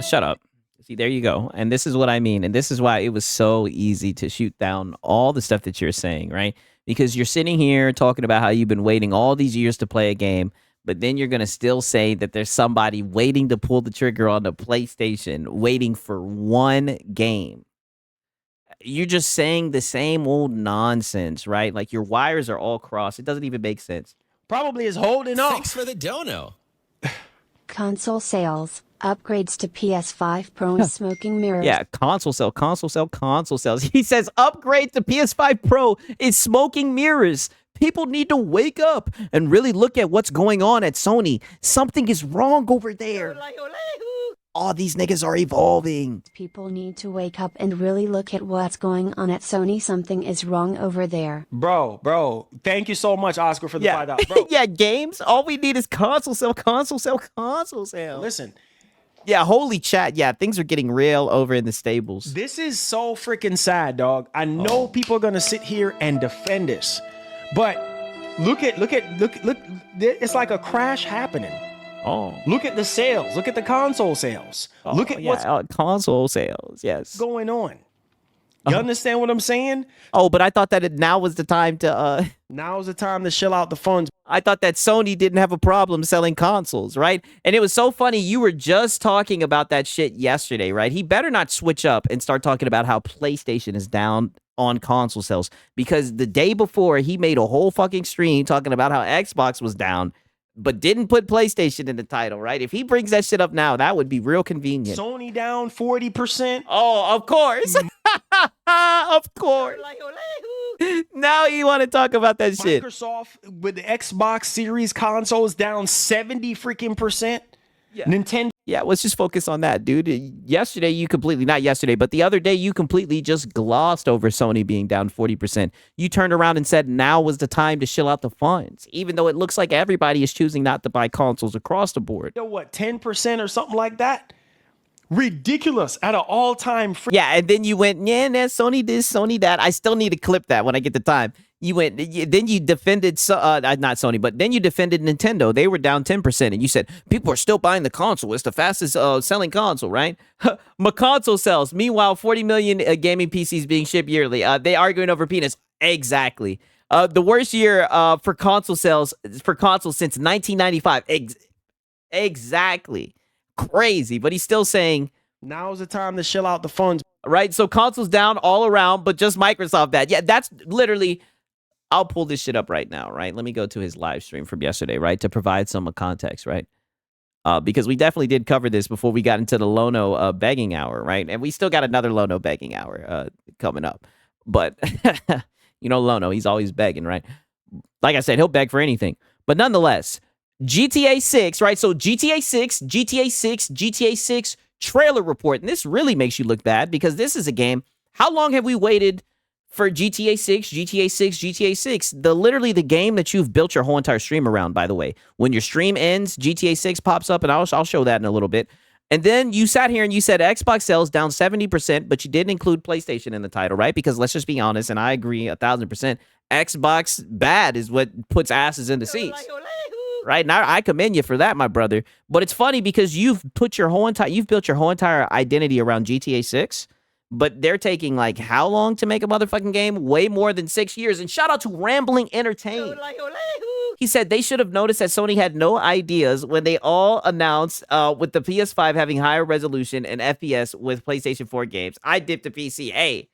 Shut up. See, there you go. And this is what I mean. And this is why it was so easy to shoot down all the stuff that you're saying, right? Because you're sitting here talking about how you've been waiting all these years to play a game, but then you're going to still say that there's somebody waiting to pull the trigger on the PlayStation, waiting for one game. You're just saying the same old nonsense, right? Like your wires are all crossed. It doesn't even make sense. Probably is holding off. Thanks for the dono. Console sales, upgrades to PS5 Pro and smoking mirrors. Yeah, console sales. He says upgrade to PS5 Pro is smoking mirrors. People need to wake up and really look at what's going on at Sony. Something is wrong over there. All these niggas are evolving. People need to wake up and really look at what's going on at Sony. Something is wrong over there. Bro, thank you so much, Oscar, for the Yeah, $5. Bro, yeah, games. All we need is console sale. listen, Yeah, holy chat. Yeah, things are getting real over in the stables. this is so freaking sad, dog. I know people are gonna sit here and defend this, but look. It's like a crash happening. Oh, Look at the sales. Look at the console sales. Look at what's console sales. Yes. going on. You understand what I'm saying? Oh, but I thought that now was the time to. Now's the time to shell out the funds. I thought that Sony didn't have a problem selling consoles, right? And it was so funny. You were just talking about that shit yesterday, right? He better not switch up and start talking about how PlayStation is down on console sales, because the day before he made a whole fucking stream talking about how Xbox was down, but didn't put PlayStation in the title, right? If he brings that shit up now, that would be real convenient. Sony down 40%. Oh, of course. Of course. Now you want to talk about that shit. Microsoft with the Xbox Series consoles down 70 freaking percent. Yeah. Nintendo. Yeah, let's just focus on that, dude. Yesterday, you completely, not yesterday, but the other day, you completely just glossed over Sony being down 40%. You turned around and said now was the time to shill out the funds, even though it looks like everybody is choosing not to buy consoles across the board. You know what, 10% or something like that? Ridiculous at an all-time free. Yeah, and then you went, yeah, Sony this, Sony that. I still need to clip that when I get the time. You went, then you defended, not Sony, but then you defended Nintendo. They were down 10%, and you said, people are still buying the console. It's the fastest selling console, right? My console sells. Meanwhile, 40 million gaming PCs being shipped yearly. They arguing over penis. Exactly. The worst year for console sales, for consoles since 1995. Exactly. Crazy, but he's still saying, Now's the time to shill out the funds. right? So consoles down all around, but just Microsoft bad. Yeah, that's literally... I'll pull this shit up right now, right? Let me go to his live stream from yesterday, right? To provide some context, right? Because we definitely did cover this before we got into the Lono begging hour, right? And we still got another Lono begging hour coming up. But, you know, Lono, he's always begging, right? Like I said, he'll beg for anything. But nonetheless, GTA 6, right? So GTA 6 trailer report. And this really makes you look bad because this is a game. How long have we waited for GTA 6, literally the game that you've built your whole entire stream around, by the way. When your stream ends, GTA 6 pops up, and I'll show that in a little bit. And then you sat here and you said Xbox sales down 70%, but you didn't include PlayStation in the title, right? Because let's just be honest, and I agree 1,000%, Xbox bad is what puts asses in the seats. Right? And I commend you for that, my brother. But it's funny because you've built your whole entire identity around GTA 6. But they're taking, like, how long to make a motherfucking game? Way more than 6 years. And shout out to Rambling Entertain. He said they should have noticed that Sony had no ideas when they all announced with the PS5 having higher resolution and FPS with PlayStation 4 games. I dipped the PC. Hey,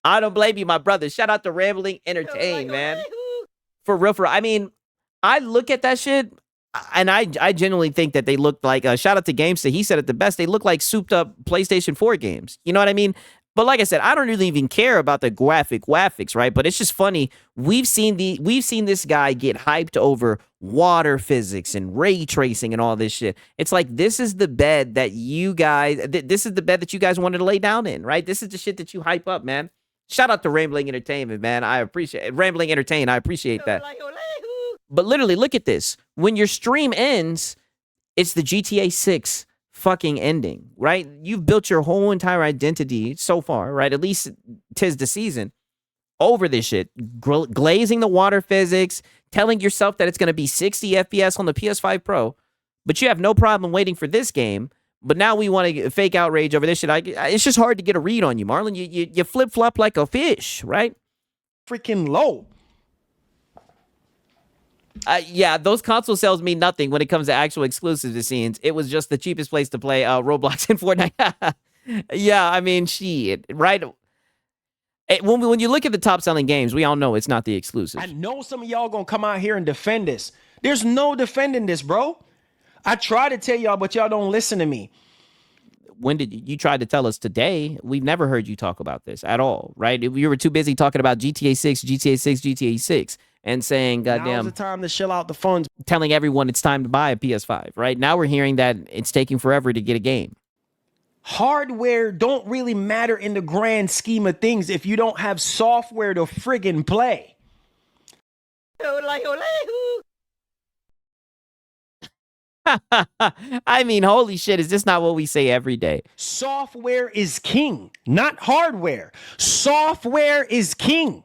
I don't blame you, my brother. Shout out to Rambling Entertain, man. For real. I mean, I look at that shit, and I genuinely think that they look like, shout out to GameStop, he said it the best, they look like souped up PlayStation 4 games. You know what I mean? But like I said, I don't really even care about the graphics, right? But it's just funny. We've seen this guy get hyped over water physics and ray tracing and all this shit. It's like, this is the bed that you guys wanted to lay down in, right? This is the shit that you hype up, man. Shout out to Rambling Entertainment, man. I appreciate it. Rambling Entertain. I appreciate that. But literally, look at this. When your stream ends, it's the GTA 6 fucking ending, right? You've built your whole entire identity so far, right? At least 'tis the season over this shit, glazing the water physics, telling yourself that it's going to be 60 FPS on the PS5 Pro, but you have no problem waiting for this game. But now we want to fake outrage over this shit. It's just hard to get a read on you, Marlon. You flip flop like a fish, right? Freaking low. Yeah, those console sales mean nothing when it comes to actual exclusives, it seems. It was just the cheapest place to play Roblox and Fortnite. Yeah, I mean, shit, right? When you look at the top-selling games, we all know it's not the exclusive. I know some of y'all gonna come out here and defend this. There's no defending this, bro. I try to tell y'all, but y'all don't listen to me. When did you try to tell us today? We've never heard you talk about this at all, right? You were too busy talking about GTA 6, GTA 6, GTA 6. And saying, goddamn, now's the time to shell out the funds. Telling everyone it's time to buy a PS5, right? Now we're hearing that it's taking forever to get a game. Hardware don't really matter in the grand scheme of things if you don't have software to friggin' play. I mean, holy shit, is this not what we say every day? Software is king, not hardware. Software is king.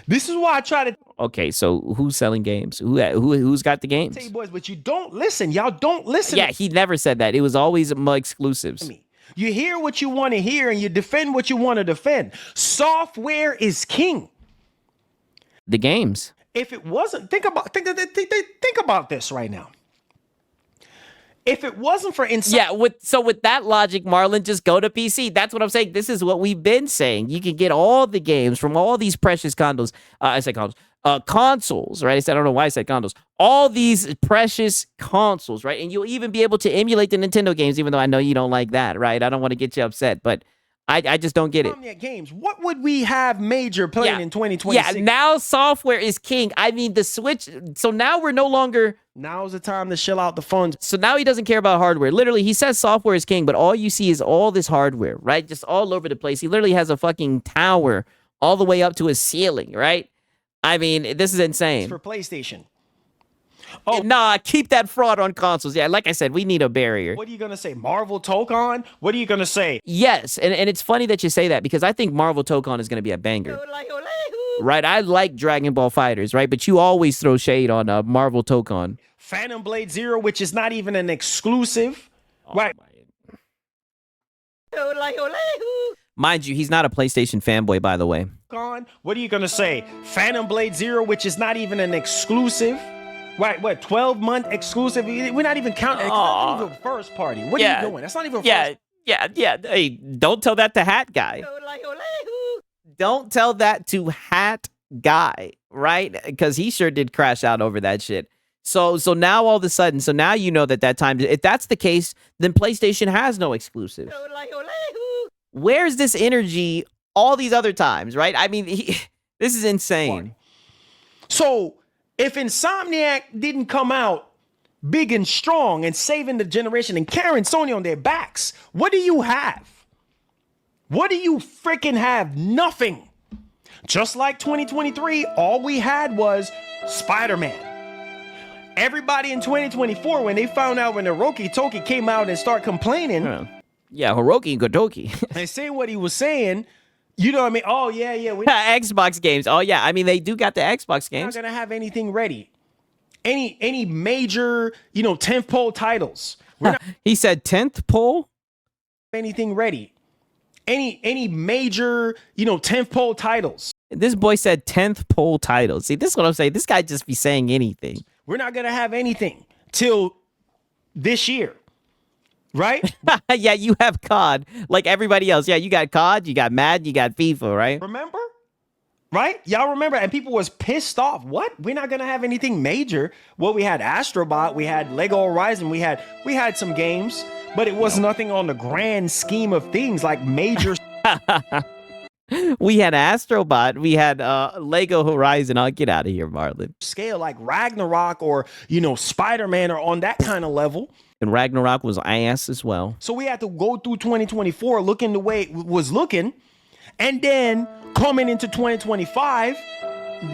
This is why I try to. Okay, so who's selling games? Who's got the games? Tell you boys, but you don't listen. Y'all don't listen. Yeah, he never said that. It was always exclusives. You hear what you want to hear and you defend what you want to defend. Software is king. The games. If it wasn't, think about this right now. If it wasn't for yeah, with that logic, Marlon, just go to PC. That's what I'm saying. This is what we've been saying. You can get all the games from all these precious consoles. I said consoles, right? I don't know why I said consoles. All these precious consoles, right? And you'll even be able to emulate the Nintendo games, even though I know you don't like that, right? I don't want to get you upset, but I just don't get it. Games. What would we have major playing in 2026? Yeah, now software is king. I mean, the Switch. So now we're no longer. Now's the time to shell out the funds. So now he doesn't care about hardware. Literally, he says software is king, but all you see is all this hardware, right? Just all over the place. He literally has a fucking tower all the way up to his ceiling, right? I mean, this is insane. It's for PlayStation. Oh, nah, keep that fraud on consoles. Yeah, like I said, we need a barrier. What are you going to say? Marvel Tokon? What are you going to say? Yes, and it's funny that you say that because I think Marvel Tokon is going to be a banger. Right? I like Dragon Ball Fighters, right? But you always throw shade on Marvel Tokon. Phantom Blade Zero, which is not even an exclusive. Right. Mind you, he's not a PlayStation fanboy, by the way. What are you going to say? Phantom Blade Zero, which is not even an exclusive. Right, what, 12-month exclusive? We're not even counting. That's not even first party. What are you doing? That's not even first. Yeah. Hey, don't tell that to Hat Guy. Don't tell that to Hat Guy, right? Because he sure did crash out over that shit. So now all of a sudden, so now you know that time, if that's the case, then PlayStation has no exclusive. Where's this energy all these other times, right? I mean, this is insane. So if Insomniac didn't come out big and strong and saving the generation and carrying Sony on their backs, what do you have? What do you freaking have? Nothing. Just like 2023, all we had was Spider-Man. Everybody in 2024, when they found out when Hiroki Toki came out and started complaining. Yeah, Hiroki Gotoki. And saying what he was saying, you know what I mean? Oh, yeah. Xbox games. Oh, yeah. I mean, they do got the Xbox games. Not going to have anything ready. Any major, tentpole titles. We're not he said 10th pole? Anything ready. Any major, 10th titles. This boy said 10th pole titles. See, this is what I'm saying. This guy just be saying anything. We're not going to have anything till this year. Right? Yeah, you have COD like everybody else. Yeah, you got COD, you got Madden, you got FIFA, right? Remember? Right? Y'all remember? And people was pissed off. What? We're not going to have anything major. Well, we had Astrobot, we had Lego Horizon, we had some games, but it was nothing on the grand scheme of things like major We had Astrobot. We had Lego Horizon. I'll get out of here, Marlon. scale like Ragnarok or, Spider-Man or on that kind of level. And Ragnarok was ass as well. So we had to go through 2024 looking the way it was looking. And then coming into 2025,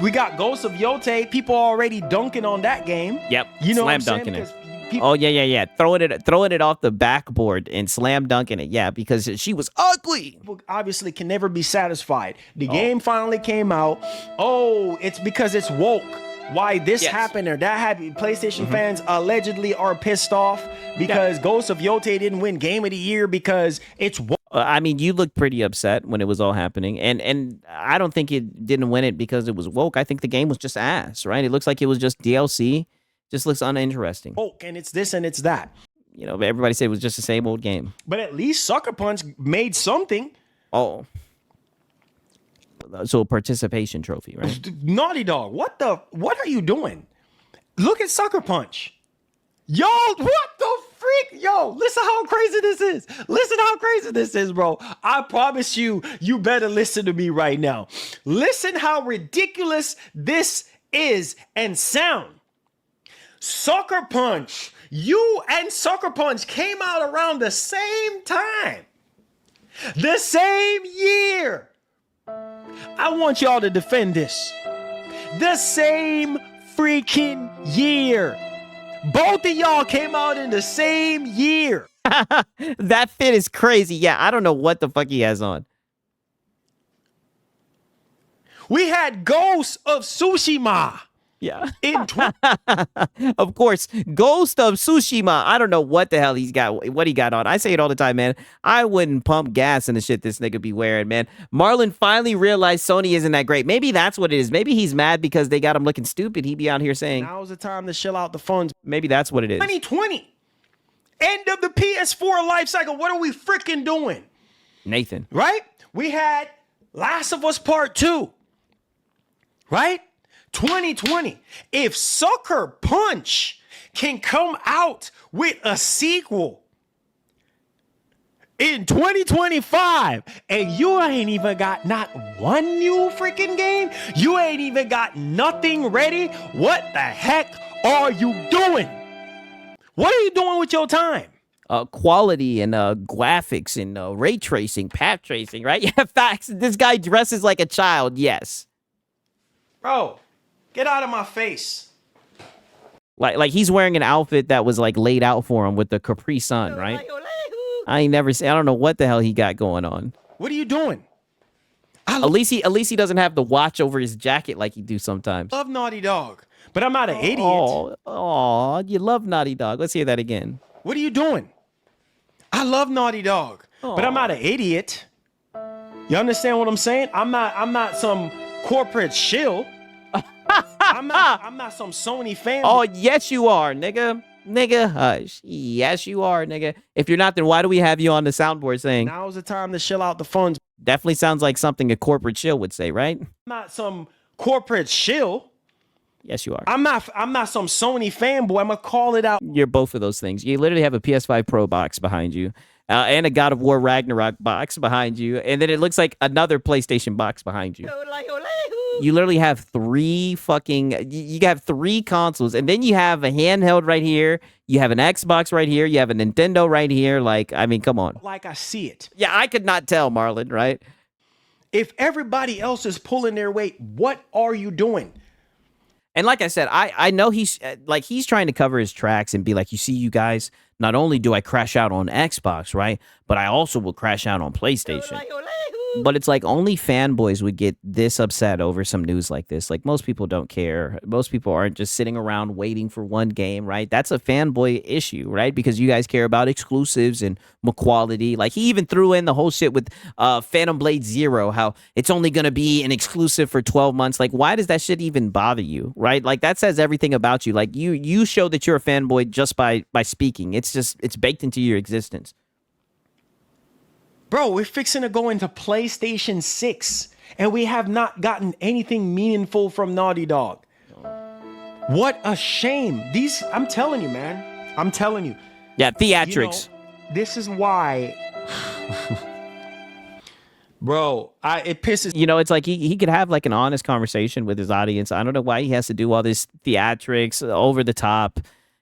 we got Ghost of Yote. People already dunking on that game. Yep. You know slam what I'm saying? dunking it. Because Oh yeah. Throwing it off the backboard and slam dunking it. Yeah, because she was ugly. people obviously can never be satisfied. The game finally came out. Oh, it's because it's woke. Why this happened or that happened. PlayStation fans allegedly are pissed off because Ghost of Yote didn't win Game of the Year because it's woke. I mean, you looked pretty upset when it was all happening, and I don't think it didn't win it because it was woke. I think the game was just ass, right? It looks like it was just DLC. Just looks uninteresting. Woke, and it's this and it's that. You know, everybody said it was just the same old game. But at least Sucker Punch made something. Oh. So a participation trophy, right? Naughty Dog, what are you doing? Look at Sucker Punch. Yo, what the freak? Yo, listen how crazy this is. Listen how crazy this is, bro. I promise you better listen to me right now. Listen how ridiculous this is and sound. Sucker Punch. You and Sucker Punch came out around the same time. The same year. I want y'all to defend this. The same freaking year. Both of y'all came out in the same year. That fit is crazy. Yeah, I don't know what the fuck he has on. We had Ghost of Tsushima. Yeah. Of course, Ghost of Tsushima. I don't know what the hell what he got on. I say it all the time, man. I wouldn't pump gas in the shit this nigga be wearing, man. Marlon finally realized Sony isn't that great. Maybe that's what it is. Maybe he's mad because they got him looking stupid. He be out here saying, now's the time to chill out the funds. Maybe that's what it is. 2020. End of the PS4 life cycle. What are we freaking doing? Nathan. Right? We had Last of Us Part 2. Right? 2020. If Sucker Punch can come out with a sequel in 2025 and you ain't even got not one new freaking game, you ain't even got nothing ready, what the heck are you doing? What are you doing with your time? Quality and graphics and ray tracing, path tracing, right? Yeah, facts. This guy dresses like a child, yes. Bro, get out of my face. Like he's wearing an outfit that was like laid out for him with the Capri Sun, right? I don't know what the hell he got going on. What are you doing? At least he doesn't have the watch over his jacket like he do sometimes. I love Naughty Dog, but I'm not an idiot. Oh, you love Naughty Dog. Let's hear that again. What are you doing? I love Naughty Dog, but I'm not an idiot. You understand what I'm saying? I'm not some corporate shill. I'm not some Sony fan. Oh, yes you are, nigga. Nigga, hush. Yes, you are, nigga. If you're not, then why do we have you on the soundboard saying? Now's the time to chill out the funds. Definitely sounds like something a corporate shill would say, right? I'm not some corporate shill. Yes, you are. I'm not some Sony fanboy. I'm gonna call it out. You're both of those things. You literally have a PS5 Pro box behind you, and a God of War Ragnarok box behind you, and then it looks like another PlayStation box behind you. You literally have three consoles, and then you have a handheld right here. You have an Xbox right here. You have a Nintendo right here. Like, I mean, come on. Like I see it. Yeah, I could not tell, Marlon, right? If everybody else is pulling their weight, what are you doing? And like I said, I know he's trying to cover his tracks and be like, you see, you guys, not only do I crash out on Xbox, right, but I also will crash out on PlayStation. But it's like only fanboys would get this upset over some news like this. Like most people don't care. Most people aren't just sitting around waiting for one game, right? That's a fanboy issue, right? Because you guys care about exclusives and quality. Like he even threw in the whole shit with Phantom Blade Zero, how it's only going to be an exclusive for 12 months. Like why does that shit even bother you, right? Like that says everything about you. Like you show that you're a fanboy just by speaking. It's baked into your existence. Bro, we're fixing to go into PlayStation 6, and we have not gotten anything meaningful from Naughty Dog. What a shame. I'm telling you, man. I'm telling you. Yeah, theatrics. This is why, bro. It pisses. You know, it's like he could have like an honest conversation with his audience. I don't know why he has to do all this theatrics over the top.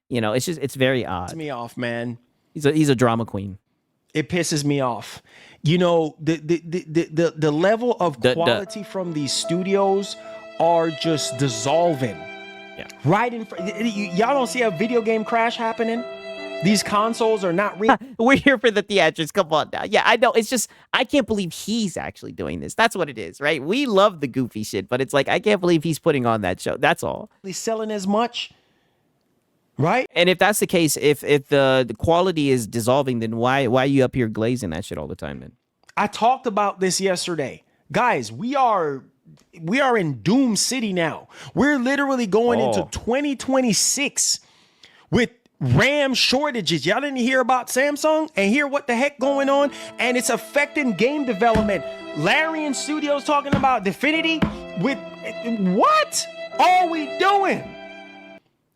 You know, it's very odd. Me off, man. He's a drama queen. It pisses me off. You know, the level of quality from these studios are just dissolving. Yeah. Right in front. Y'all don't see a video game crash happening? These consoles are not real. We're here for the theatrics. Come on now. Yeah, I know. It's just, I can't believe he's actually doing this. That's what it is, right? We love the goofy shit, but it's like, I can't believe he's putting on that show. That's all. Selling as much. Right? And if that's the case, if the quality is dissolving, then why are you up here glazing that shit all the time, then? I talked about this yesterday. Guys, we are in Doom City now. We're literally going into 2026 with RAM shortages. Y'all didn't hear about Samsung and hear what the heck going on? And it's affecting game development. Larian Studios talking about Definity with what are we doing?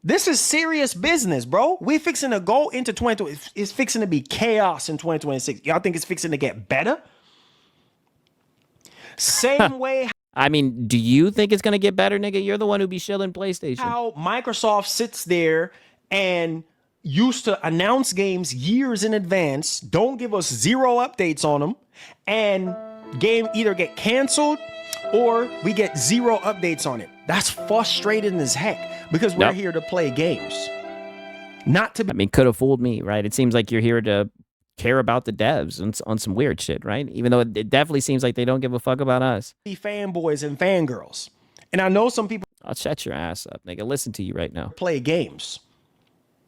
This is serious business, bro. We fixing to go into 2020. It's fixing to be chaos in 2026. Y'all think it's fixing to get better? Same way. I mean, do you think it's going to get better, nigga? You're the one who be shilling PlayStation. How Microsoft sits there and used to announce games years in advance, don't give us zero updates on them, and game either get canceled or we get zero updates on it. That's frustrating as heck because we're here to play games. Not to be. I mean, could have fooled me, right? It seems like you're here to care about the devs on some weird shit, right? Even though it definitely seems like they don't give a fuck about us. Fanboys and fangirls. And I know some people. I'll shut your ass up, nigga. Listen to you right now. Play games.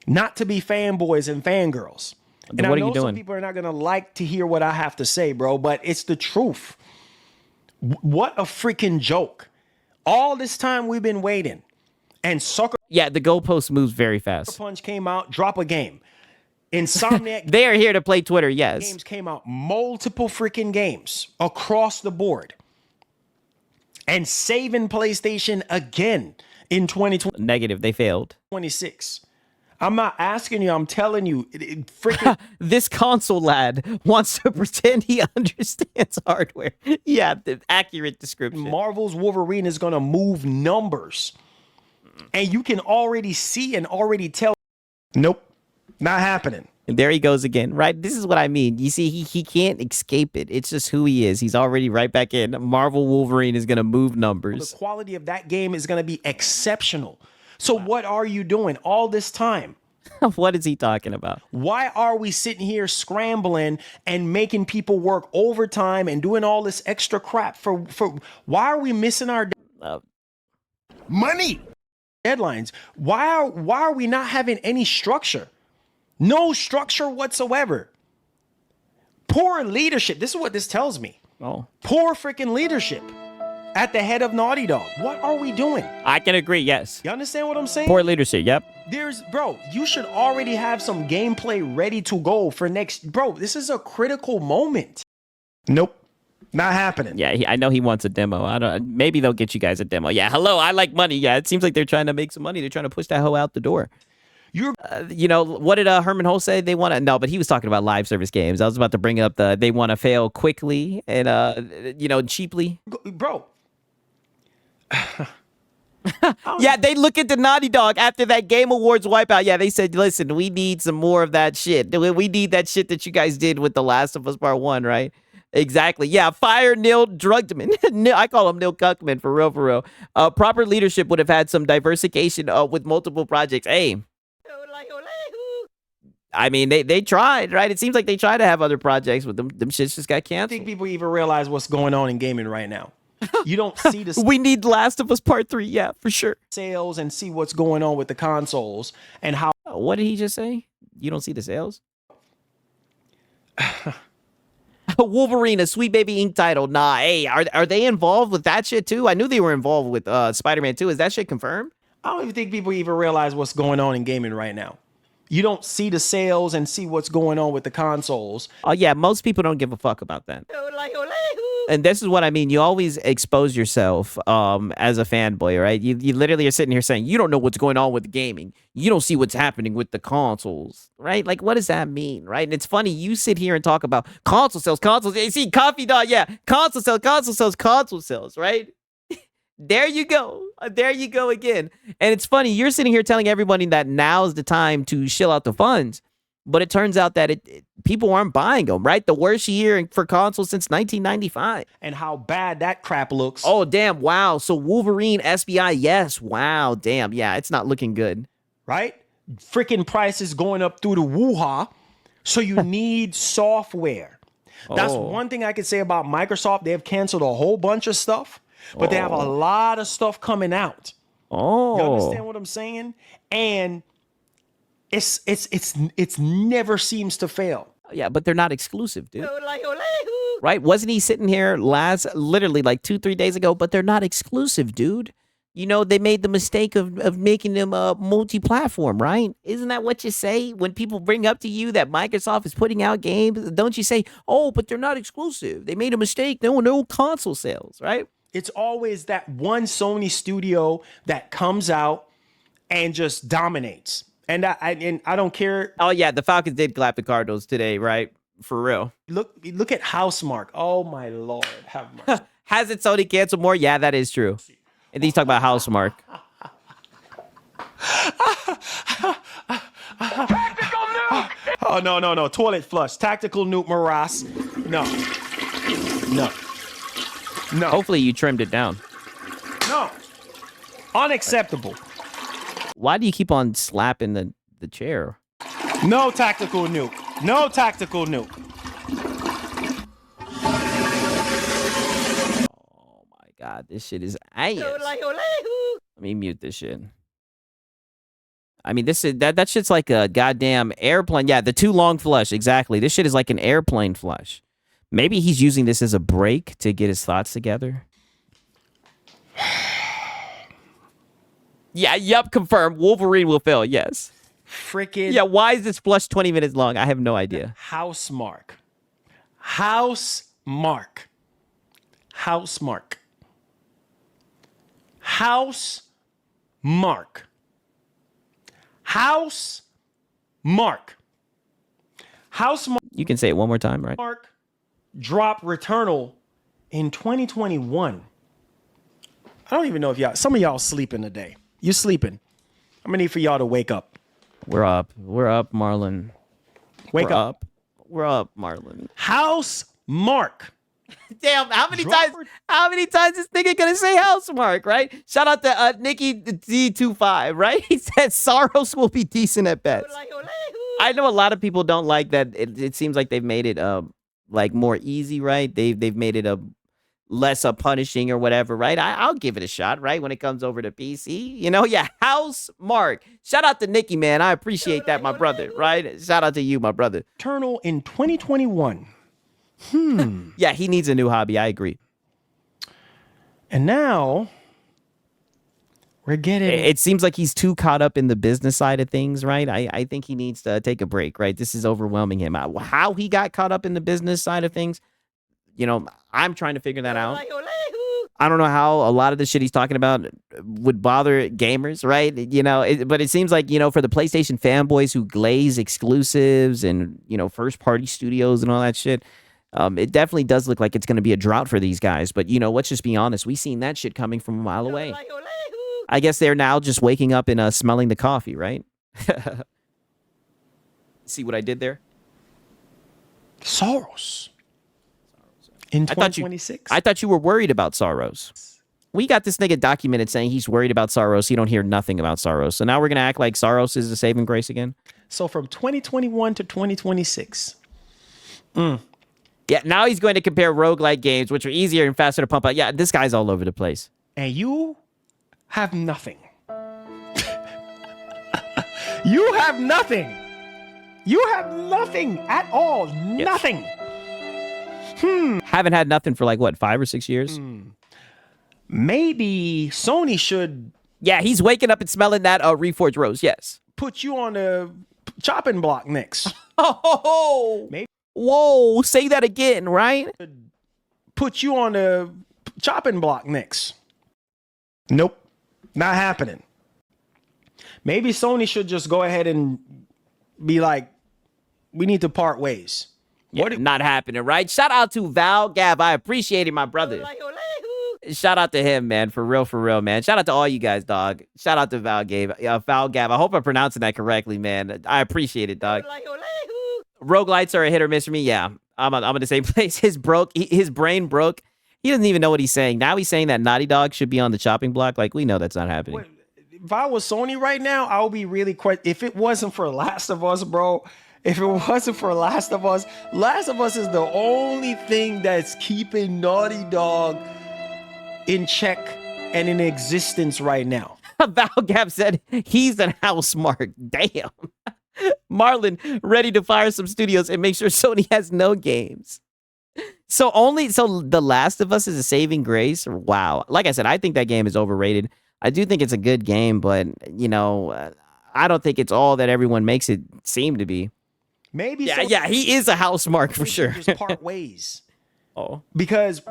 Not to be fanboys and fangirls. And and what I know are you doing? Some people are not going to like to hear what I have to say, bro, but it's the truth. What a freaking joke. All this time we've been waiting. And Sucker Yeah, the goalpost moves very fast. Punch came out, drop a game. Insomniac They are here to play Twitter, yes. games came out, multiple freaking games across the board. And saving PlayStation again in 2026. Negative, they failed. I'm not asking you, I'm telling you, freaking This console lad wants to pretend he understands hardware. Yeah, the accurate description. Marvel's Wolverine is going to move numbers. And you can already see and already tell. Nope, not happening. And there he goes again, right? This is what I mean. You see, he can't escape it. It's just who he is. He's already right back in. Marvel Wolverine is going to move numbers. The quality of that game is going to be exceptional. So what are you doing all this time? What is he talking about? Why are we sitting here scrambling and making people work overtime and doing all this extra crap for why are we missing our money deadlines? Why are we not having any structure? No structure whatsoever. Poor leadership. This is what this tells me. Oh, Poor freaking leadership at the head of Naughty Dog. What are we doing? I can agree, yes. You understand what I'm saying? Poor leadership, yep. Bro, you should already have some gameplay ready to go for next. Bro, this is a critical moment. Nope. Not happening. Yeah, I know he wants a demo. I don't. Maybe they'll get you guys a demo. Yeah, hello, I like money. Yeah, it seems like they're trying to make some money. They're trying to push that hoe out the door. You know, what did Herman Hull say? They want to, no, but he was talking about live service games. I was about to bring up they want to fail quickly and, cheaply. Bro. Yeah, they look at the Naughty Dog after that Game Awards wipeout. Yeah, they said, listen, we need some more of that shit. We need that shit that you guys did with The Last of Us Part 1, right? Exactly. Yeah, fire Neil Druckmann. I call him Neil Cuckman, for real. Proper leadership would have had some diversification with multiple projects. Hey. I mean, they tried, right? It seems like they tried to have other projects, but them shits just got I canceled. think people even realize what's going on in gaming right now. You don't see the We need Last of Us Part 3, yeah, for sure. sales and see what's going on with the consoles and how What did he just say? You don't see the sales? Wolverine, a Sweet Baby Inc. title. Nah, hey, are they involved with that shit too? I knew they were involved with Spider-Man 2. Is that shit confirmed? I don't even think people even realize what's going on in gaming right now. You don't see the sales and see what's going on with the consoles. Oh, yeah, most people don't give a fuck about that. And this is what I mean. You always expose yourself as a fanboy, right? You literally are sitting here saying, you don't know what's going on with gaming. You don't see what's happening with the consoles, right? Like, what does that mean, right? And it's funny, you sit here and talk about console sales, consoles. You see, Coffee Dog, yeah, console sales, right? There you go. There you go again. And it's funny, you're sitting here telling everybody that now's the time to shill out the funds. But it turns out that people aren't buying them, right? The worst year for consoles since 1995. And how bad that crap looks. Oh, damn. Wow. So Wolverine, SBI, yes. Wow. Damn. Yeah, it's not looking good. Right? Freaking prices going up through the woo-ha. So you need software. That's one thing I could say about Microsoft. They have canceled a whole bunch of stuff, but they have a lot of stuff coming out. Oh. You understand what I'm saying? And it's never seems to fail. Yeah, but they're not exclusive, dude. Right? Wasn't he sitting here literally like 2-3 days ago? But they're not exclusive, dude. You know, they made the mistake of making them multi-platform, right? Isn't that what you say when people bring up to you that Microsoft is putting out games? Don't you say, oh, but they're not exclusive. They made a mistake. No console sales, right? It's always that one Sony studio that comes out and just dominates. And I don't care. Oh, yeah, the Falcons did clap the Cardinals today, right? For real. Look at Housemark. Oh, my Lord. Have mercy. Hasn't Sony canceled more? Yeah, that is true. And he's talking about Housemark. Oh, no. Toilet flush. Tactical nuke morass. No. Hopefully you trimmed it down. No. Unacceptable. Why do you keep on slapping the chair? No tactical nuke. No tactical nuke. Oh my God, this shit is ass. Let me mute this shit. I mean, that shit's like a goddamn airplane. Yeah, the too long flush. Exactly. This shit is like an airplane flush. Maybe he's using this as a break to get his thoughts together. Yeah, yep, confirmed. Wolverine will fail, yes. Freaking. Yeah, why is this flush 20 minutes long? I have no idea. Housemark. You can say it one more time, right? Drop Returnal in 2021. I don't even know if some of y'all sleeping today. You sleeping. I'm gonna need for y'all to wake up. We're up, Marlon. Wake up. We're up, Marlon. Housemark. Damn, how many times this nigga gonna say Housemark, right? Shout out to Nikki D25, right? He said Saros will be decent at best. I know a lot of people don't like that. It seems like they've made it like more easy, right? They've made it less punishing or whatever, right? I'll give it a shot, right? When it comes over to PC, you know? Yeah, Housemark. Shout out to Nikki, man. I appreciate that, my brother, right? Shout out to you, my brother. Eternal in 2021. Yeah, he needs a new hobby. I agree. And now we're getting. It seems like he's too caught up in the business side of things, right? I think he needs to take a break, right? This is overwhelming him. How he got caught up in the business side of things, you know, I'm trying to figure that out. I don't know how a lot of the shit he's talking about would bother gamers, right? You know, but it seems like, you know, for the PlayStation fanboys who glaze exclusives and, you know, first party studios and all that shit, it definitely does look like it's going to be a drought for these guys. But, you know, let's just be honest. We seen that shit coming from a mile away. I guess they're now just waking up and smelling the coffee, right? See what I did there? Soros. In 2026? I thought you were worried about Saros. We got this nigga documented saying he's worried about Saros. You don't hear nothing about Saros. So now we're going to act like Saros is the saving grace again? So from 2021 to 2026. Yeah, now he's going to compare roguelike games, which are easier and faster to pump out. Yeah, this guy's all over the place. And you have nothing. You have nothing. You have nothing at all. Yes. Nothing. Haven't had nothing for like, what, 5 or 6 years? Maybe Sony should Yeah, he's waking up and smelling that Reforged Rose, yes. put you on a chopping block next. Oh, Maybe whoa, say that again, right? put you on the chopping block next. Nope, not happening. Maybe Sony should just go ahead and be like, we need to part ways. Yeah, not happening, right? Shout out to Val Gav. I appreciate it, my brother. Shout out to him, man. For real, man. Shout out to all you guys, dog. Shout out to Val Gav. Val Gav. I hope I'm pronouncing that correctly, man. I appreciate it, dog. Roguelites are a hit or miss for me. Yeah, I'm in the same place. His brain broke. He doesn't even know what he's saying. Now he's saying that Naughty Dog should be on the chopping block. Like, we know that's not happening. If I was Sony right now, I would be really quite. If it wasn't for Last of Us, bro. If it wasn't for Last of Us is the only thing that's keeping Naughty Dog in check and in existence right now. Val Gap said he's an house mark. Damn. Marlon ready to fire some studios and make sure Sony has no games. So The Last of Us is a saving grace? Wow. Like I said, I think that game is overrated. I do think it's a good game, but, I don't think it's all that everyone makes it seem to be. Maybe. Yeah, he is a house mark for sure. Just part ways. Oh. Because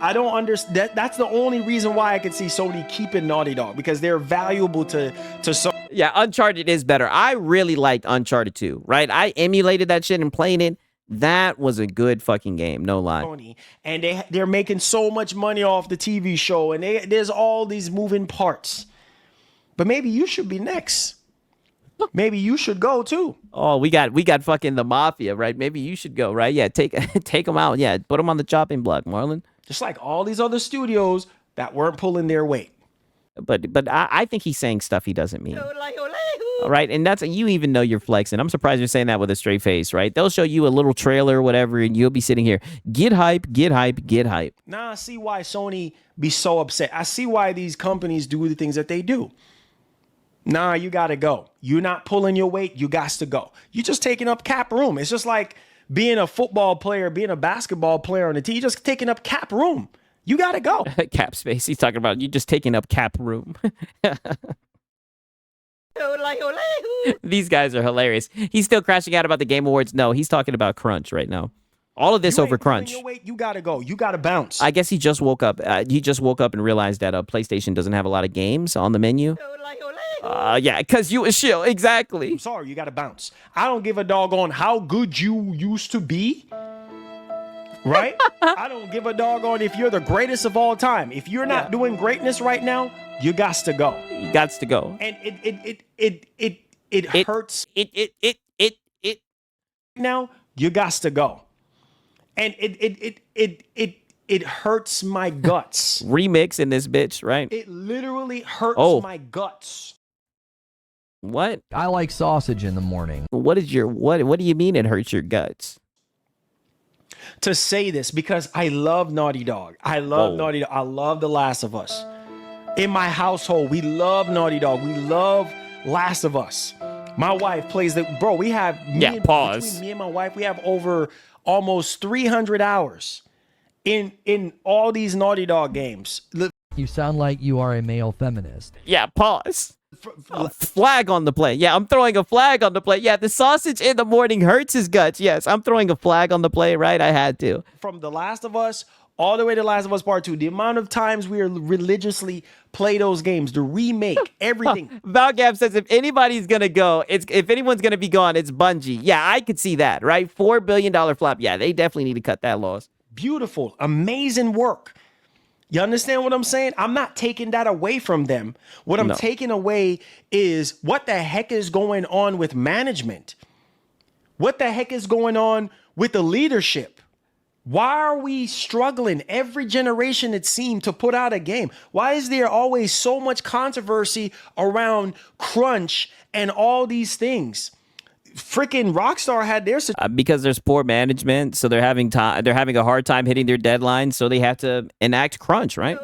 I don't understand. That's the only reason why I could see Sony keeping Naughty Dog, because they're valuable to Sony. Yeah, Uncharted is better. I really liked Uncharted 2, right? I emulated that shit and played it. That was a good fucking game, no lie. And they're making so much money off the TV show, and there's all these moving parts. But maybe you should be next. Maybe you should go too. Oh, we got fucking the Mafia, right? Maybe you should go, right? Yeah, take them out. Yeah, put them on the chopping block, Marlon. Just like all these other studios that weren't pulling their weight. But I think he's saying stuff he doesn't mean. All right, and you even know you're flexing. I'm surprised you're saying that with a straight face, right? They'll show you a little trailer or whatever, and you'll be sitting here, get hype, get hype, get hype. Now I see why Sony be so upset. I see why these companies do the things that they do. Nah, you got to go. You're not pulling your weight. You got to go. You're just taking up cap room. It's just like being a football player, being a basketball player on the team. You're just taking up cap room. You got to go. Cap space. He's talking about you just taking up cap room. These guys are hilarious. He's still crashing out about the Game Awards. No, he's talking about Crunch right now. All of this over Crunch. Your weight, you got to go. You got to bounce. I guess he just woke up. He just woke up and realized that PlayStation doesn't have a lot of games on the menu. Yeah, because you a shill. Exactly. I'm sorry, you got to bounce. I don't give a doggone how good you used to be. Right? I don't give a doggone if you're the greatest of all time. If you're not doing greatness right now, you got to go. You got to go. And it hurts. It. Now you got to go. And it hurts my guts. Remix in this bitch, right? It literally hurts my guts. What? I like sausage in the morning. What do you mean it hurts your guts? To say this, because I love Naughty Dog. I love Naughty Dog. I love The Last of Us. In my household, we love Naughty Dog. We love Last of Us. My wife plays bro, we have between me and my wife, we have over almost 300 hours in all these Naughty Dog games. You sound like you are a male feminist. Yeah, pause. Flag on the play. Yeah, I'm throwing a flag on the play. Yeah, the sausage in the morning hurts his guts. Yes, I'm throwing a flag on the play, right? I had to. From The Last of Us all the way to Last of Us Part 2, the amount of times we religiously play those games, the remake, everything. Valgab says if anybody's going to go, if anyone's going to be gone, it's Bungie. Yeah, I could see that, right? $4 billion flop. Yeah, they definitely need to cut that loss. Beautiful, amazing work. You understand what I'm saying? I'm not taking that away from them. What I'm taking away is what the heck is going on with management? What the heck is going on with the leadership? Why are we struggling every generation, it seemed, to put out a game? Why is there always so much controversy around crunch and all these things? Freaking Rockstar had their because there's poor management, so they're having a hard time hitting their deadlines, so they have to enact crunch, right?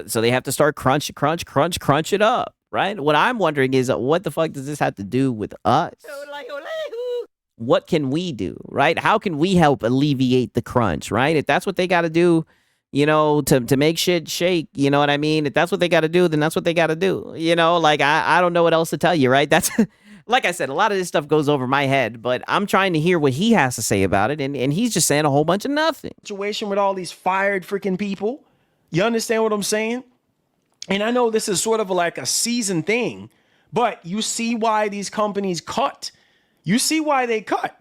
So they have to start crunch it up, right? What I'm wondering is what the fuck does this have to do with us? What can we do, right? How can we help alleviate the crunch, right? If that's what they got to do, to make shit shake, you know what I mean? If that's what they got to do, then that's what they got to do. Like I don't know what else to tell you, right? like I said, a lot of this stuff goes over my head, but I'm trying to hear what he has to say about it, and he's just saying a whole bunch of nothing. Situation with all these fired freaking people. You understand what I'm saying? And I know this is sort of like a season thing, but you see why these companies cut. You see why they cut.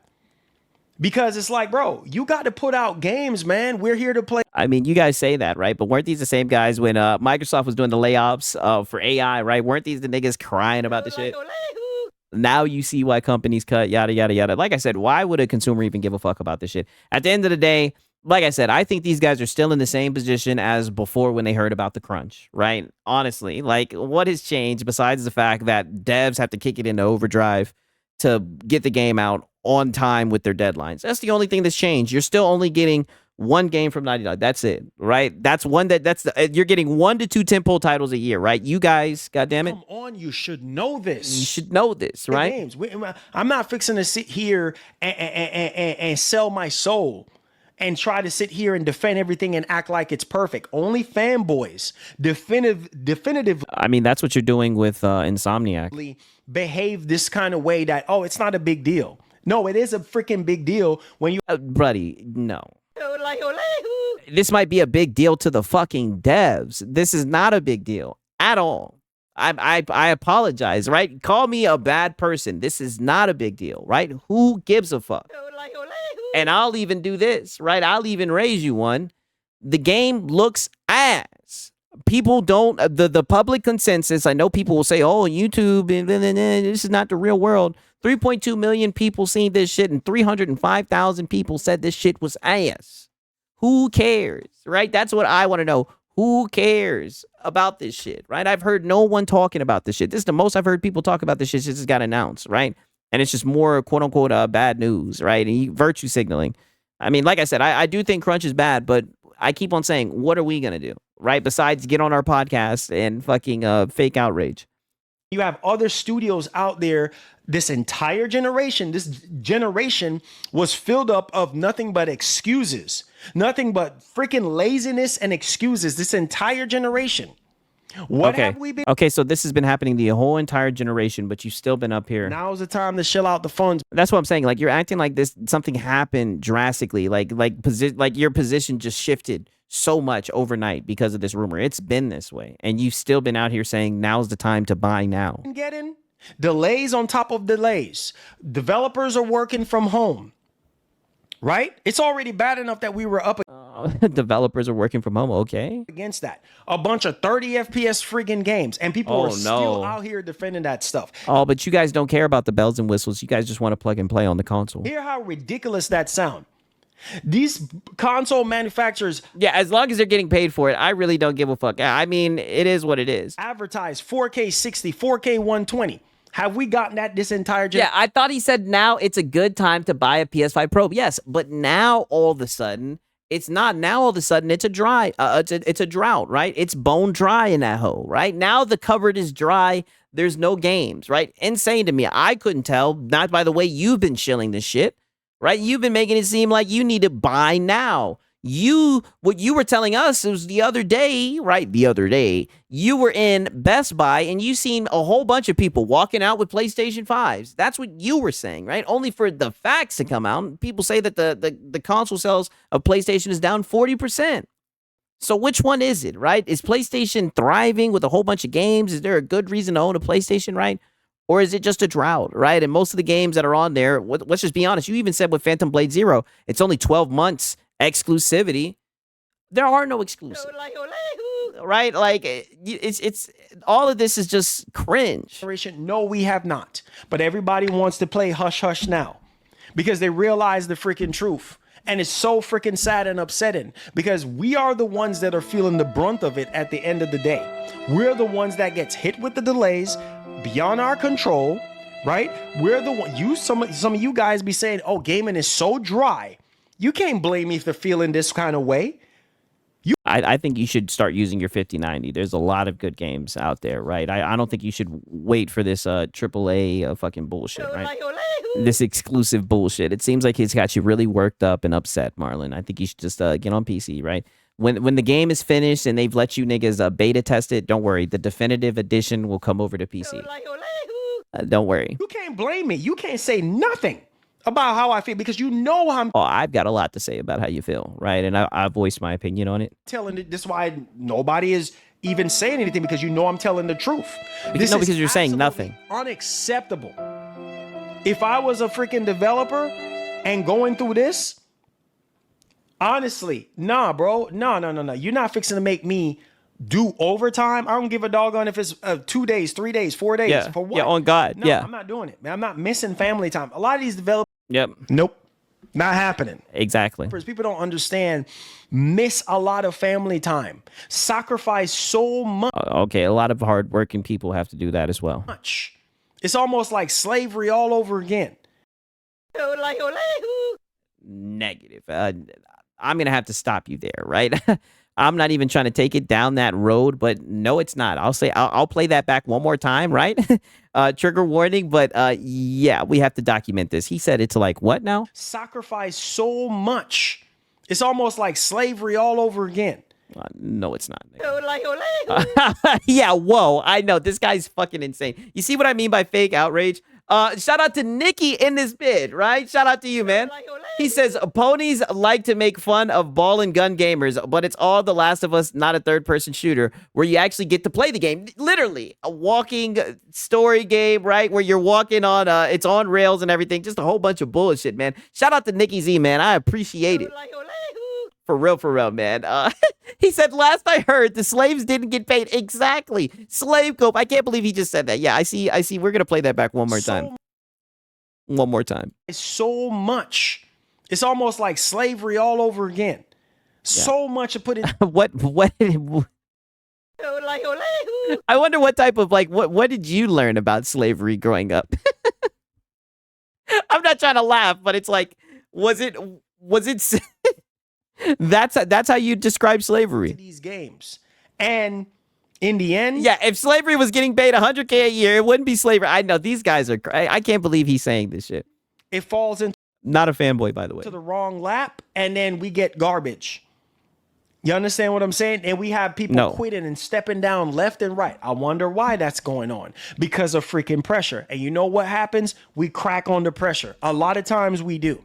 Because it's like, bro, you got to put out games, man. We're here to play. I mean, you guys say that, right? But weren't these the same guys when Microsoft was doing the layoffs for AI, right? Weren't these the niggas crying about the shit? Now you see why companies cut, yada, yada, yada. Like I said, why would a consumer even give a fuck about this shit? At the end of the day, like I said, I think these guys are still in the same position as before when they heard about the crunch, right? Honestly, like what has changed besides the fact that devs have to kick it into overdrive to get the game out on time with their deadlines? That's the only thing that's changed. You're still only getting one game from 99. That's it, right? That's one you're getting 1 to 2 tentpole titles a year, right? You guys, goddammit. Come on, you should know this. You should know this, right? Games. I'm not fixing to sit here and sell my soul and try to sit here and defend everything and act like it's perfect. Only fanboys definitively. I mean, that's what you're doing with Insomniac. Behave this kind of way that, oh, it's not a big deal. No, it is a freaking big deal when you... buddy, no. This might be a big deal to the fucking devs. This is not a big deal at all. I apologize, right? Call me a bad person. This is not a big deal, right? Who gives a fuck? And I'll even do this, right? I'll even raise you one. The game looks ass. People don't, the public consensus, I know people will say, oh, YouTube, this is not the real world. 3.2 million people seen this shit and 305,000 people said this shit was ass. Who cares, right? That's what I want to know. Who cares about this shit, right? I've heard no one talking about this shit. This is the most I've heard people talk about this shit since it got announced, right? And it's just more quote unquote bad news, right? And virtue signaling. I mean, like I said, I do think crunch is bad, but I keep on saying, what are we going to do, right? Besides get on our podcast and fucking fake outrage. You have other studios out there. This entire generation, this generation was filled up of nothing but excuses, nothing but freaking laziness and excuses. This entire generation. What have we been? Okay, so this has been happening the whole entire generation, but you've still been up here. Now's the time to chill out the funds. That's what I'm saying. Like you're acting like this, something happened drastically. Like your position just shifted so much overnight because of this rumor. It's been this way, and you've still been out here saying now's the time to buy now. Getting delays on top of delays. Developers are working from home. Right? It's already bad enough that we were up developers are working from home, okay? Against that. A bunch of 30 FPS freaking games, and people are still out here defending that stuff. Oh, but you guys don't care about the bells and whistles. You guys just want to plug and play on the console. Hear how ridiculous that sound. These console manufacturers... Yeah, as long as they're getting paid for it, I really don't give a fuck. I mean, it is what it is. Advertise 4K 60, 4K 120. Have we gotten that this entire Yeah, I thought he said now it's a good time to buy a PS5 Pro. Yes, but now all of a sudden, it's not. Now all of a sudden, it's a dry. It's a drought, right? It's bone dry in that hole, right? Now the cupboard is dry. There's no games, right? Insane to me. I couldn't tell, not by the way you've been shilling this shit, right? You've been making it seem like you need to buy now. What you were telling us was the other day, right? The other day, you were in Best Buy and you seen a whole bunch of people walking out with PlayStation 5s. That's what you were saying, right? Only for the facts to come out. People say that the console sales of PlayStation is down 40%. So which one is it, right? Is PlayStation thriving with a whole bunch of games? Is there a good reason to own a PlayStation, right? Or is it just a drought, right? And most of the games that are on there, let's just be honest. You even said with Phantom Blade Zero, it's only 12 months exclusivity. There are no exclusives, right? Like it's all of this is just cringe. No, we have not. But everybody wants to play hush hush now because they realize the freaking truth. And it's so freaking sad and upsetting because we are the ones that are feeling the brunt of it at the end of the day. We're the ones that gets hit with the delays beyond our control, right? We're the one. Some of you guys be saying, "Oh, gaming is so dry." You can't blame me for feeling this kind of way. I think you should start using your 5090. There's a lot of good games out there, right? I don't think you should wait for this AAA fucking bullshit, right? This exclusive bullshit. It seems like it's got you really worked up and upset, Marlon. I think you should just get on PC, right? When the game is finished and they've let you niggas beta test it, don't worry. The definitive edition will come over to PC. Don't worry. You can't blame me. You can't say nothing about how I feel because you know I'm Oh, I've got a lot to say about how you feel, right? And I voiced my opinion on it. telling it. This is why nobody is even saying anything because you know I'm telling the truth. Because you're saying absolutely nothing. Unacceptable. If I was a freaking developer and going through this, honestly, nah, bro. No. You're not fixing to make me do overtime. I don't give a doggone if it's 2 days, 3 days, 4 days. Yeah. For what? Yeah, on God. No, Yeah. I'm not doing it, man. I'm not missing family time. A lot of these developers, Yep. nope, not happening. Exactly. People don't understand, miss a lot of family time, sacrifice so Okay, a lot of hardworking people have to do that as well. much. It's almost like slavery all over again. Negative. I'm gonna have to stop you there, right? I'm not even trying to take it down that road, but no, it's not. I'll play that back one more time, right? Trigger warning, but yeah, we have to document this. He said it's like what now? Sacrifice so much. It's almost like slavery all over again. No, it's not. Yeah, whoa. I know. This guy's fucking insane. You see what I mean by fake outrage? Shout out to Nikki in this bid, right? Shout out to you, man. He says, ponies like to make fun of ball and gun gamers, but it's all The Last of Us, not a third-person shooter, where you actually get to play the game. Literally, a walking story game, right? Where you're walking on, it's on rails and everything. Just a whole bunch of bullshit, man. Shout out to Nikki Z, man. I appreciate it. For real, man. He said, last I heard, the slaves didn't get paid. Exactly. Slave cope. I can't believe he just said that. Yeah, I see. We're going to play that back one more time. One more time. It's so much. It's almost like slavery all over again. Yeah. So much to put in. What? I wonder what type of, like, what did you learn about slavery growing up? I'm not trying to laugh, but it's like, was it that's how you describe slavery. These games. And in the end, yeah, if slavery was getting paid $100K a year, it wouldn't be slavery. I know these guys are. I can't believe he's saying this shit. It falls into not a fanboy, by the way. To the wrong lap, and then we get garbage. You understand what I'm saying? And we have people quitting and stepping down left and right. I wonder why that's going on. Because of freaking pressure. And you know what happens? We crack under pressure. A lot of times we do.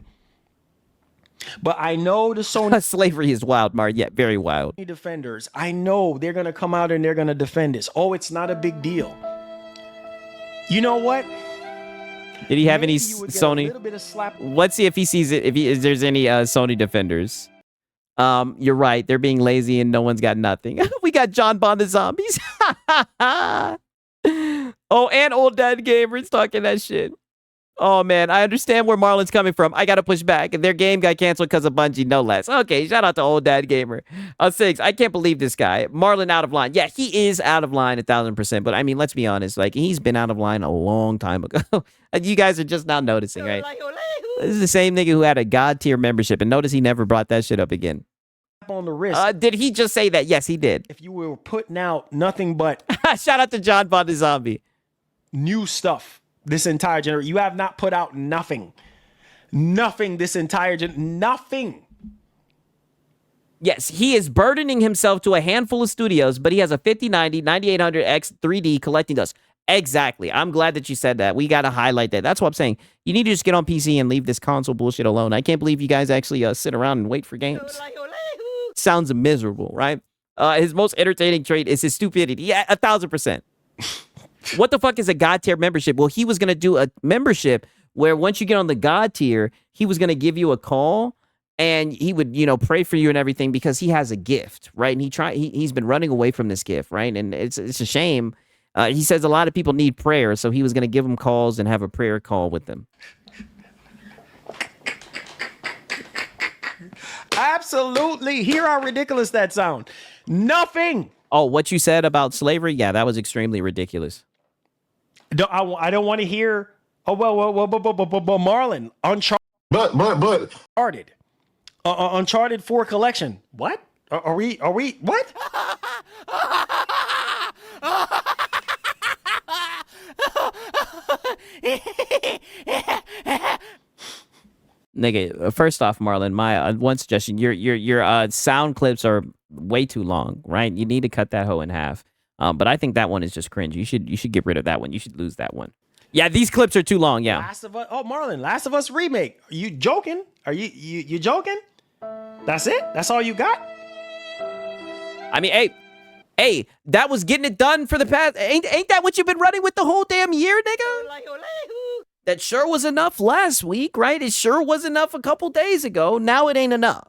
But I know the Sony slavery is wild, Mar. Yeah, very wild. Defenders, I know they're gonna come out and they're gonna defend this. Oh, it's not a big deal. You know what? Did he have any Sony? Let's see if he sees it. If there's any Sony defenders. You're right. They're being lazy and no one's got nothing. We got John Bond the Zombies. Oh, and Old Dad Gamers talking that shit. Oh, man, I understand where Marlon's coming from. I got to push back. Their game got canceled because of Bungie, no less. Okay, shout out to Old Dad Gamer. 6, I can't believe this guy. Marlon out of line. Yeah, he is out of line 1,000%. But, I mean, let's be honest. Like, he's been out of line a long time ago. You guys are just now noticing, right? This is the same nigga who had a God tier membership. And notice he never brought that shit up again. On the wrist. Did he just say that? Yes, he did. If you were putting out nothing but... Shout out to John Bond the Zombie. New stuff. This entire generation, you have not put out nothing. Nothing this entire nothing. Yes, he is burdening himself to a handful of studios, but he has a 5090, 9800X 3D collecting dust. Exactly. I'm glad that you said that. We got to highlight that. That's what I'm saying. You need to just get on PC and leave this console bullshit alone. I can't believe you guys actually sit around and wait for games. Sounds miserable, right? His most entertaining trait is his stupidity. Yeah, 1,000%. What the fuck is a God tier membership? Well, he was going to do a membership where once you get on the God tier, he was going to give you a call and he would, pray for you and everything because he has a gift, right? And he's been running away from this gift, right? And it's a shame. He says a lot of people need prayer, so he was going to give them calls and have a prayer call with them. Absolutely. Hear how ridiculous that sound. Nothing. Oh, what you said about slavery? Yeah, that was extremely ridiculous. I don't want to hear. Oh well, Marlon, Uncharted. Uncharted. Uncharted 4 collection. What? Are we? What? Nigga, first off, Marlon, my one suggestion: your sound clips are way too long, right? You need to cut that hoe in half. But I think that one is just cringe. You should get rid of that one. You should lose that one. Yeah, these clips are too long. Yeah. Last of Us. Oh, Marlon, Last of Us remake. Are you joking? Are you joking? That's it? That's all you got? I mean, hey, that was getting it done for the past. Ain't that what you've been running with the whole damn year, nigga? That sure was enough last week, right? It sure was enough a couple days ago. Now it ain't enough.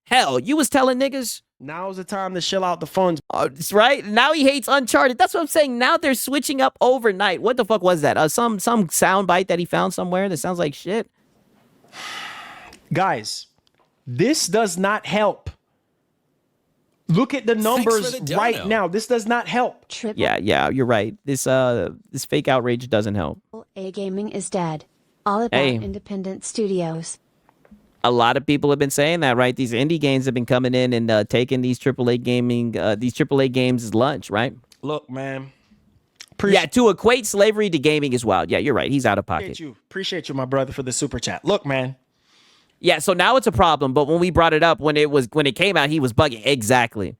Hell, you was telling niggas. Now's the time to shill out the funds. Right? Now he hates Uncharted. That's what I'm saying. Now they're switching up overnight. What the fuck was that? Some sound bite that he found somewhere that sounds like shit. Guys, this does not help. Look at the numbers right now. This does not help. Yeah, you're right. This fake outrage doesn't help. AAA gaming is dead. All about independent studios. A lot of people have been saying that, right? These indie games have been coming in and taking these AAA games as lunch, right? Look, man. To equate slavery to gaming is wild. Yeah, you're right. He's out of pocket. Appreciate you, my brother, for the super chat. Look, man. Yeah, so now it's a problem, but when we brought it up, when it came out, he was bugging. Exactly.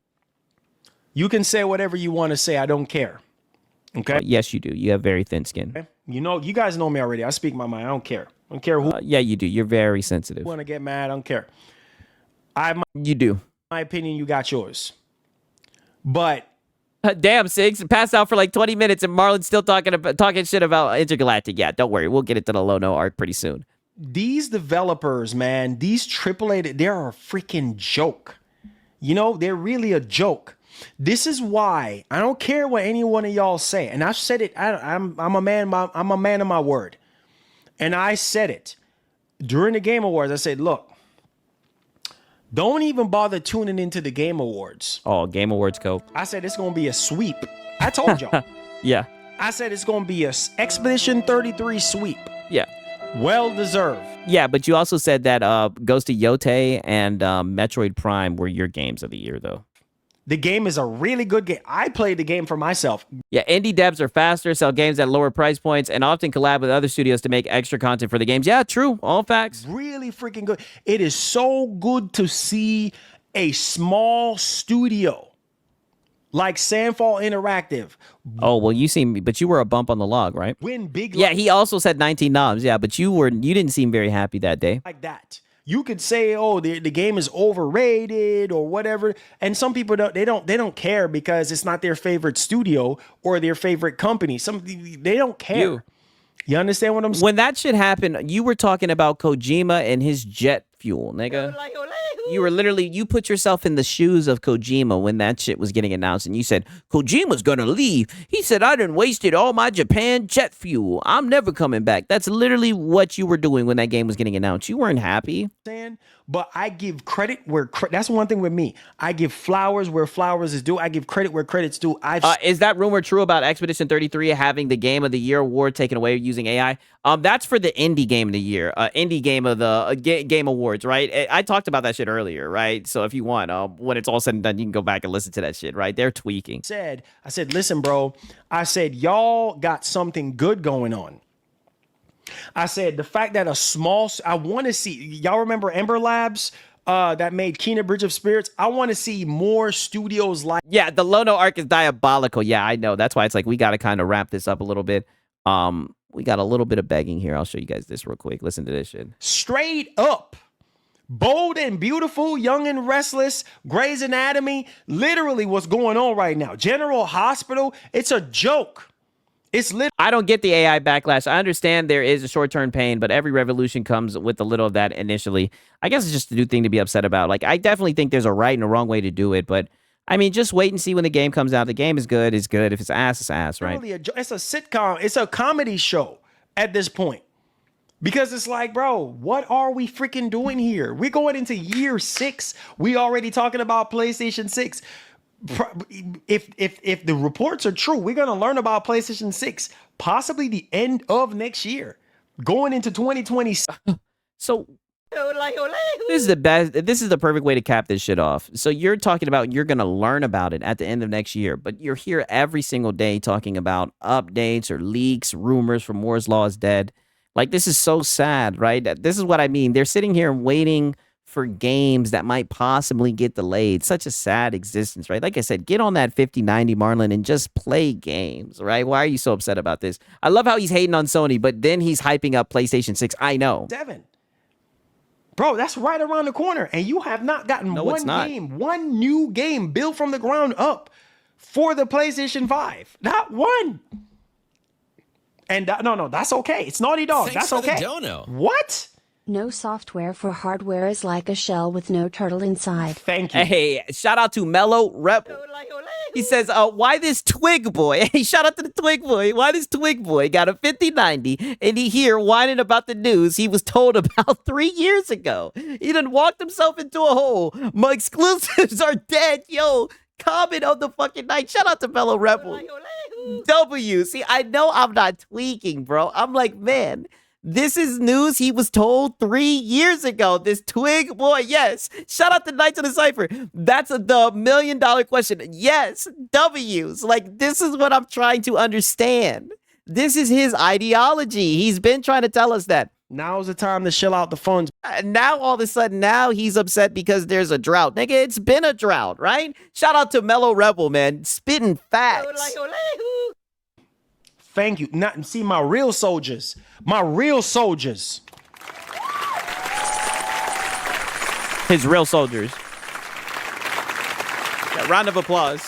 You can say whatever you want to say. I don't care. Okay? Yes, you do. You have very thin skin. Okay? You guys know me already. I speak my mind. I don't care. I don't care who. Yeah, you do. You're very sensitive. Want to get mad? I don't care. You do. My opinion, you got yours. But damn, Sigs passed out for like 20 minutes, and Marlon's still talking shit about Intergalactic. Yeah, don't worry. We'll get it to the Lono arc pretty soon. These developers, man, these AAA, they're a freaking joke. They're really a joke. This is why I don't care what any one of y'all say, and I've said it. I'm a man. I'm a man of my word, and I said it during the Game Awards. I said, look, don't even bother tuning into the Game Awards. Oh, Game Awards cope. I said it's gonna be a sweep. I told y'all. Yeah. I said it's gonna be a Expedition 33 sweep. Yeah. Well deserved. Yeah, but you also said that Ghost of Yotei and Metroid Prime were your games of the year, though. The game is a really good game. I played the game for myself. Yeah, indie devs are faster, sell games at lower price points, and often collab with other studios to make extra content for the games. Yeah, true. All facts. Really freaking good. It is so good to see a small studio like Sandfall Interactive. Oh, well, but you were a bump on the log, right? Win big. Yeah, he also said 19 noms. Yeah, but you didn't seem very happy that day. Like that. You could say, oh, the game is overrated or whatever. And some people don't care because it's not their favorite studio or their favorite company. They don't care. You understand what I'm saying? When that shit happened, you were talking about Kojima and his jet fuel, nigga. You put yourself in the shoes of Kojima when that shit was getting announced, and you said, Kojima's gonna leave. He said, I done wasted all my Japan jet fuel. I'm never coming back. That's literally what you were doing when that game was getting announced. You weren't happy. But I give credit where that's one thing with me. I give flowers where flowers is due. I give credit where credit's due. Is that rumor true about Expedition 33 having the Game of the Year award taken away using AI? That's for the indie game of the year, indie game of the game awards, right? I talked about that shit earlier, right? So if you want, when it's all said and done, you can go back and listen to that shit, right? They're tweaking. I said, listen, bro. I said, y'all got something good going on. I said the fact that I want to see, y'all remember Ember Labs that made Kena Bridge of Spirits? I want to see more studios like. Yeah, the Lono arc is diabolical. Yeah, I know. That's why it's like we got to kind of wrap this up a little bit. We got a little bit of begging here. I'll show you guys this real quick. Listen to this shit. Straight up. Bold and Beautiful, Young and Restless, Grey's Anatomy, literally what's going on right now. General Hospital, it's a joke. I don't get the AI backlash. I understand there is a short-term pain, but every revolution comes with a little of that initially. I guess it's just a new thing to be upset about. Like, I definitely think there's a right and a wrong way to do it, but I mean, just wait and see when the game comes out. The game is good. It's good. If it's ass, it's ass, right? It's a sitcom. It's a comedy show at this point. Because it's like, bro, what are we freaking doing here? We're going into year 6. We already talking about PlayStation 6. If the reports are true, we're gonna learn about PlayStation 6 possibly the end of next year, going into 2020. So this is the best. This is the perfect way to cap this shit off. So you're talking about you're gonna learn about it at the end of next year, but you're here every single day talking about updates or leaks, rumors from Moore's Law is dead. Like, this is so sad, right? This is what I mean. They're sitting here waiting for games that might possibly get delayed. Such a sad existence, right? Like I said, get on that 5090 Marlon and just play games, right? Why are you so upset about this? I love how he's hating on Sony, but then he's hyping up PlayStation 6. I know. 7. Bro, that's right around the corner. And you have not gotten one new game built from the ground up for the PlayStation 5. Not one. And no, that's okay. It's Naughty Dog. Thanks That's okay. for the dono. What? No software for hardware is like a shell with no turtle inside. Thank you. Hey, shout out to Mellow Rebel. He says, why this Twig Boy? Hey, shout out to the Twig Boy. Why this Twig Boy got a 5090 and he here whining about the news he was told about 3 years ago? He done walked himself into a hole. My exclusives are dead. Yo, comment on the fucking night. Shout out to Mellow Rebel. W. See, I know I'm not tweaking, bro. I'm like, man, this is news he was told 3 years ago. This Twig Boy, yes. Shout out to Knights of the Cypher. That's the $1 million question. Yes, W's. Like, this is what I'm trying to understand. This is his ideology. He's been trying to tell us that. Now's the time to shill out the funds. Now, all of a sudden, now he's upset because there's a drought. Nigga, it's been a drought, right? Shout out to Mellow Rebel, man. Spitting facts. Thank you. Not see my real soldiers. My real soldiers. His real soldiers. Yeah, round of applause.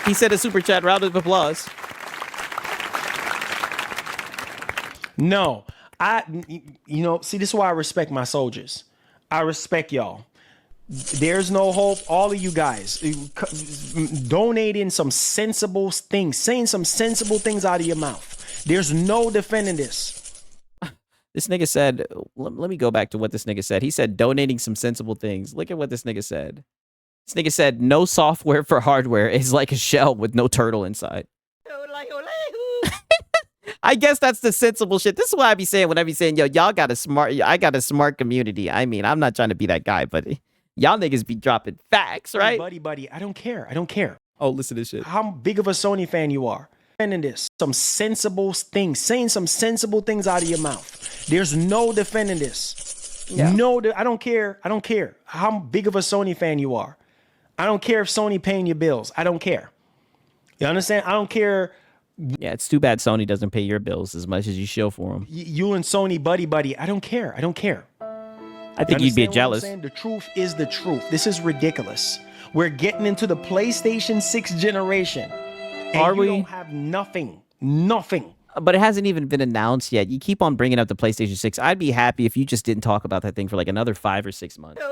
He said a super chat, round of applause. No, see, this is why I respect my soldiers. I respect y'all. There's no hope. All of you guys donating some sensible things, saying some sensible things out of your mouth. There's no defending this. This nigga said, let me go back to what this nigga said. He said donating some sensible things. Look at what this nigga said. This nigga said no software for hardware is like a shell with no turtle inside. I guess that's the sensible shit. This is what I be saying when I be saying, yo, y'all got a smart, I got a smart community. I mean, I'm not trying to be that guy, but y'all niggas be dropping facts, right? Hey, buddy, I don't care. Oh, listen to this shit. How big of a Sony fan you are. Defending this. Some sensible things, saying some sensible things out of your mouth. There's no defending this. Yeah. No, I don't care. I don't care how big of a Sony fan you are. I don't care if Sony paying your bills. I don't care. You understand? I don't care. Yeah, it's too bad Sony doesn't pay your bills as much as you show for them. You and Sony buddy. I don't care. I think you'd be jealous. The truth is the truth. This is ridiculous. We're getting into the PlayStation 6 generation. And you don't have nothing. But it hasn't even been announced yet. You keep on bringing up the PlayStation 6. I'd be happy if you just didn't talk about that thing for like another 5 or 6 months.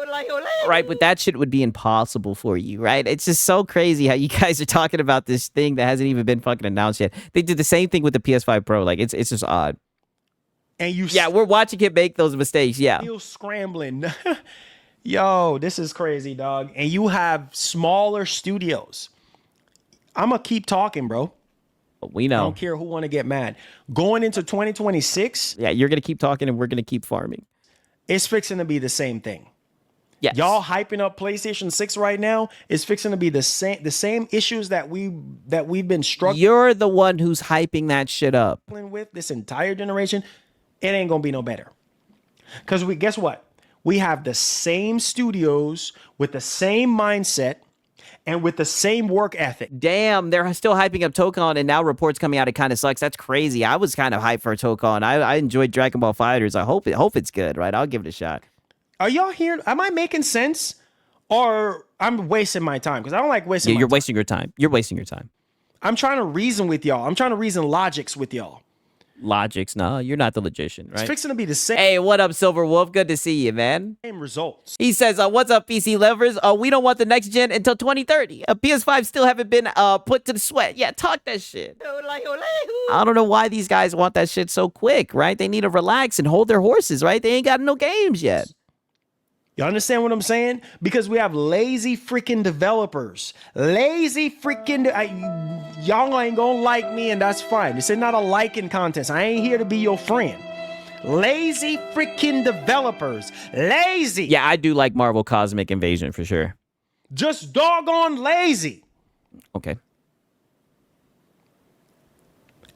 Right, but that shit would be impossible for you, right? It's just so crazy how you guys are talking about this thing that hasn't even been fucking announced yet. They did the same thing with the PS5 Pro. Like, it's just odd. And we're watching him make those mistakes, yeah. Still scrambling. Yo, this is crazy, dog. And you have smaller studios. I'm going to keep talking, bro. But we know. I don't care who want to get mad. Going into 2026. Yeah, you're going to keep talking and we're going to keep farming. It's fixing to be the same thing. Yes. Y'all hyping up PlayStation 6 right now is fixing to be the same issues that we've been struggling. You're the one who's hyping that shit up. With this entire generation, it ain't going to be no better. Because guess what? We have the same studios with the same mindset and with the same work ethic. Damn, they're still hyping up Tokon, and now reports coming out, it kind of sucks. That's crazy. I was kind of hyped for Tokon. I enjoyed Dragon Ball FighterZ. I hope it's good, right? I'll give it a shot. Are y'all here? Am I making sense? Or I'm wasting my time? Because I don't like wasting my time. You're wasting your time. You're wasting your time. I'm trying to reason with y'all. I'm trying to reason logics with y'all. Logics? No, you're not the logician, right? It's fixing to be the same. Hey, what up, Silver Wolf? Good to see you, man. Same results. He says, what's up, PC lovers? We don't want the next gen until 2030. PS5 still haven't been put to the sweat. Yeah, talk that shit. I don't know why these guys want that shit so quick, right? They need to relax and hold their horses, right? They ain't got no games yet. You understand what I'm saying? Because we have lazy freaking developers. Lazy freaking... y'all ain't gonna like me, and that's fine. This is not a liking contest. I ain't here to be your friend. Lazy freaking developers. Lazy. Yeah, I do like Marvel Cosmic Invasion for sure. Just doggone lazy. Okay.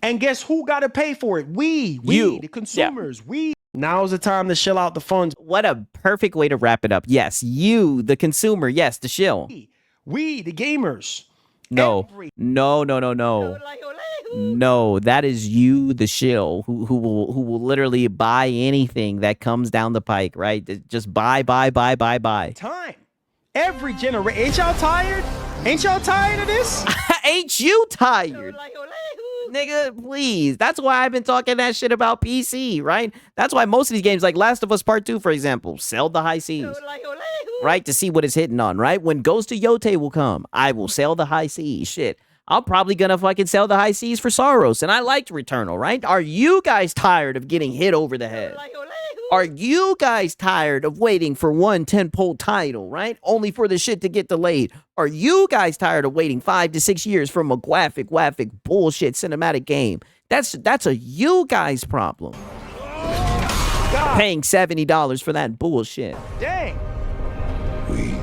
And guess who got to pay for it? We, you, the consumers. Yeah. We. Now's the time to shill out the funds. What a perfect way to wrap it up. Yes, you, the consumer. Yes, the shill. We, the gamers. No, no, no, no, no. No, that is you, the shill, who will literally buy anything that comes down the pike, right? Just buy. Time. Every generation. Ain't y'all tired? Ain't y'all tired of this? Ain't you tired? Nigga, please. That's why I've been talking that shit about PC, right? That's why most of these games, like Last of Us Part 2, for example, sell the high seas, right? To see what it's hitting on, right? When Ghost to Yote will come, I will sell the high seas. Shit. I'm probably gonna fucking sell the high seas for Soros, and I liked Returnal, right? Are you guys tired of getting hit over the head? Are you guys tired of waiting for one 10-pole title, right? Only for the shit to get delayed? Are you guys tired of waiting 5 to 6 years from a graphic bullshit cinematic game? That's a you guys problem. Paying $70 for that bullshit. Dang. We